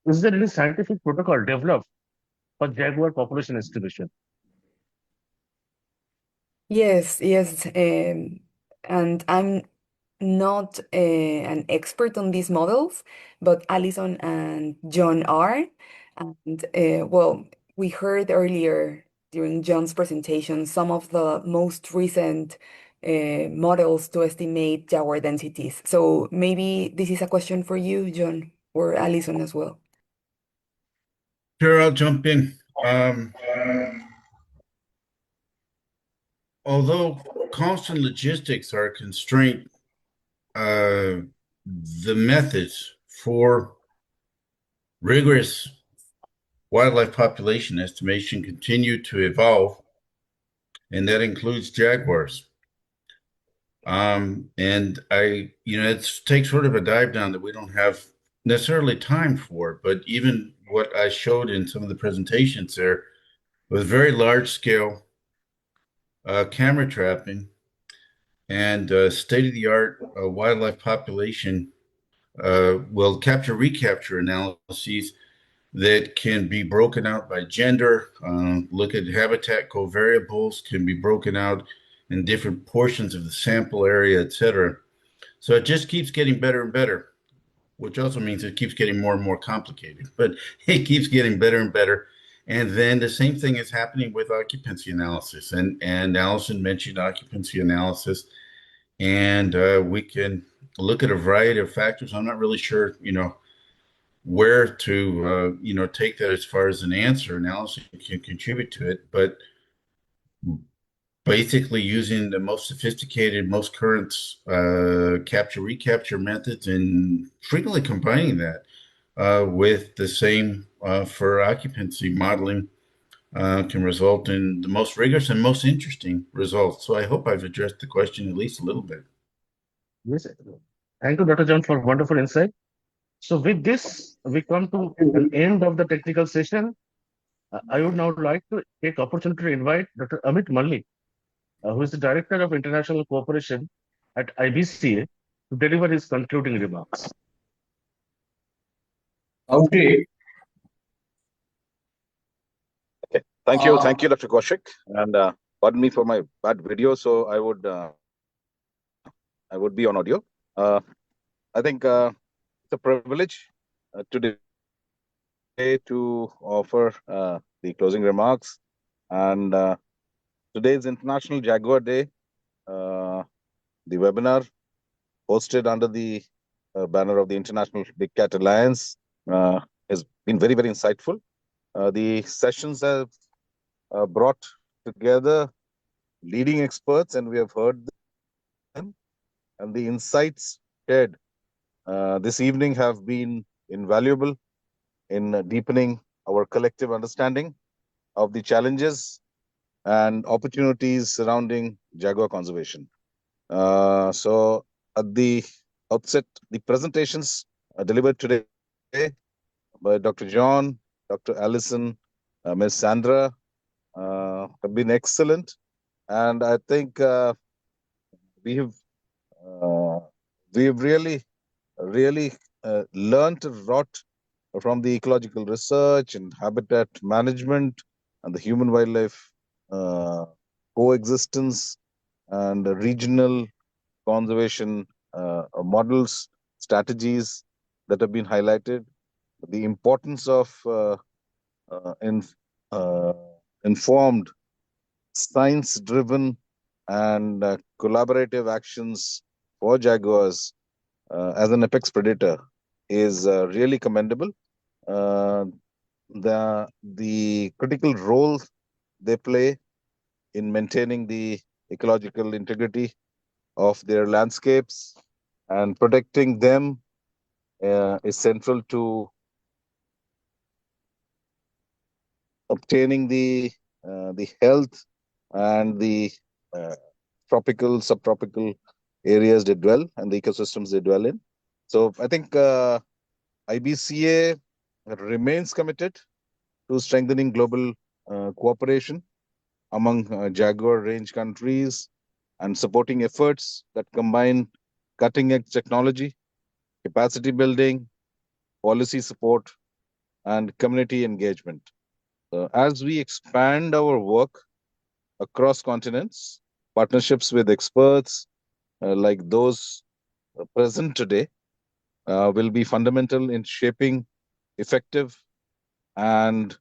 is there any scientific protocol developed for jaguar population estimation? Yes, yes. And I'm not an expert on these models, but Alison and John are. And well, we heard earlier during John's presentation some of the most recent models to estimate jaguar densities. So maybe this is a question for you, John, or Alison as well. Sure, I'll jump in. Although cost and logistics are a constraint, the methods for rigorous wildlife population estimation continue to evolve, and that includes jaguars. And it takes sort of a dive down that we don't have necessarily time for, but even what I showed in some of the presentations there was very large scale camera trapping and state-of-the-art wildlife population will capture recapture analyses that can be broken out by gender, look at habitat covariables, can be broken out in different portions of the sample area, et cetera. So it just keeps getting better and better, which also means it keeps getting more and more complicated, but it keeps getting better and better. And then the same thing is happening with occupancy analysis. And Allison mentioned occupancy analysis, and we can look at a variety of factors. I'm not really sure, where to, take that as far as an answer. Allison can contribute to it, but basically using the most sophisticated, most current capture recapture methods and frequently combining that with the same for occupancy modeling can result in the most rigorous and most interesting results. So I hope I've addressed the question at least a little bit. Yes. Thank you, Dr. John, for wonderful insight. So with this, we come to an end of the technical session. I would now like to take opportunity to invite Dr. Amit Malli, who is the Director of International Cooperation at IBCA, to deliver his concluding remarks. Okay. Thank you, Dr. Kaushik, and pardon me for my bad video. So I would be on audio. I think it's a privilege today to offer the closing remarks, and today is International Jaguar Day. The webinar hosted under the banner of the International Big Cat Alliance has been very, very insightful. The sessions have brought together leading experts, and we have heard them, and the insights shared this evening have been invaluable in deepening our collective understanding of the challenges and opportunities surrounding jaguar conservation. So at the outset, the presentations delivered today by Dr. John, Dr. Allison, Ms. Sandra have been excellent, and I think we have really learned a lot from the ecological research and habitat management and the human wildlife coexistence and regional conservation models, strategies that have been highlighted. The importance of informed, science-driven, and collaborative actions for jaguars as an apex predator is really commendable. The critical role they play in maintaining the ecological integrity of their landscapes and protecting them is central to obtaining the health and the tropical, subtropical areas they dwell and the ecosystems they dwell in. So I think IBCA remains committed to strengthening global cooperation among jaguar range countries and supporting efforts that combine cutting-edge technology, capacity building, policy support, and community engagement. As we expand our work across continents, partnerships with experts like those present today will be fundamental in shaping effective and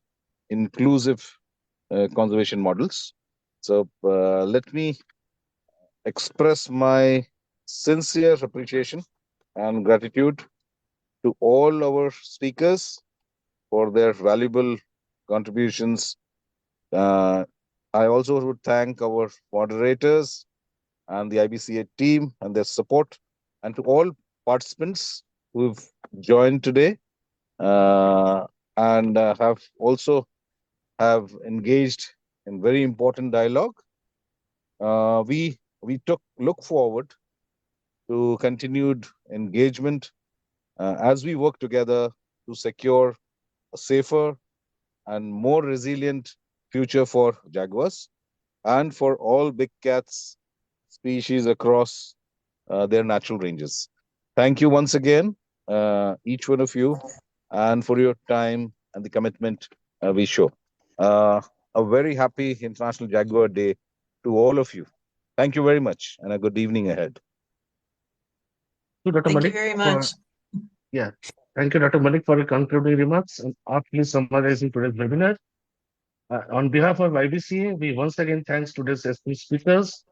inclusive conservation models. So let me express my sincere appreciation and gratitude to all our speakers for their valuable contributions. I also would thank our moderators and the IBCA team and their support, and to all participants who've joined today and have engaged in very important dialogue. We we look forward to continued engagement as we work together to secure a safer and more resilient future for jaguars and for all big cats species across their natural ranges. Thank you once again, each one of you, and for your time and the commitment we show. A very happy International Jaguar Day to all of you. Thank you very much, and a good evening ahead. To Dr. Thank you Malik very for much. yeah. Thank you, Dr. Malik, for your concluding remarks and aptly summarizing today's webinar. On behalf of IBCA, we once again thanks today's esteemed speakers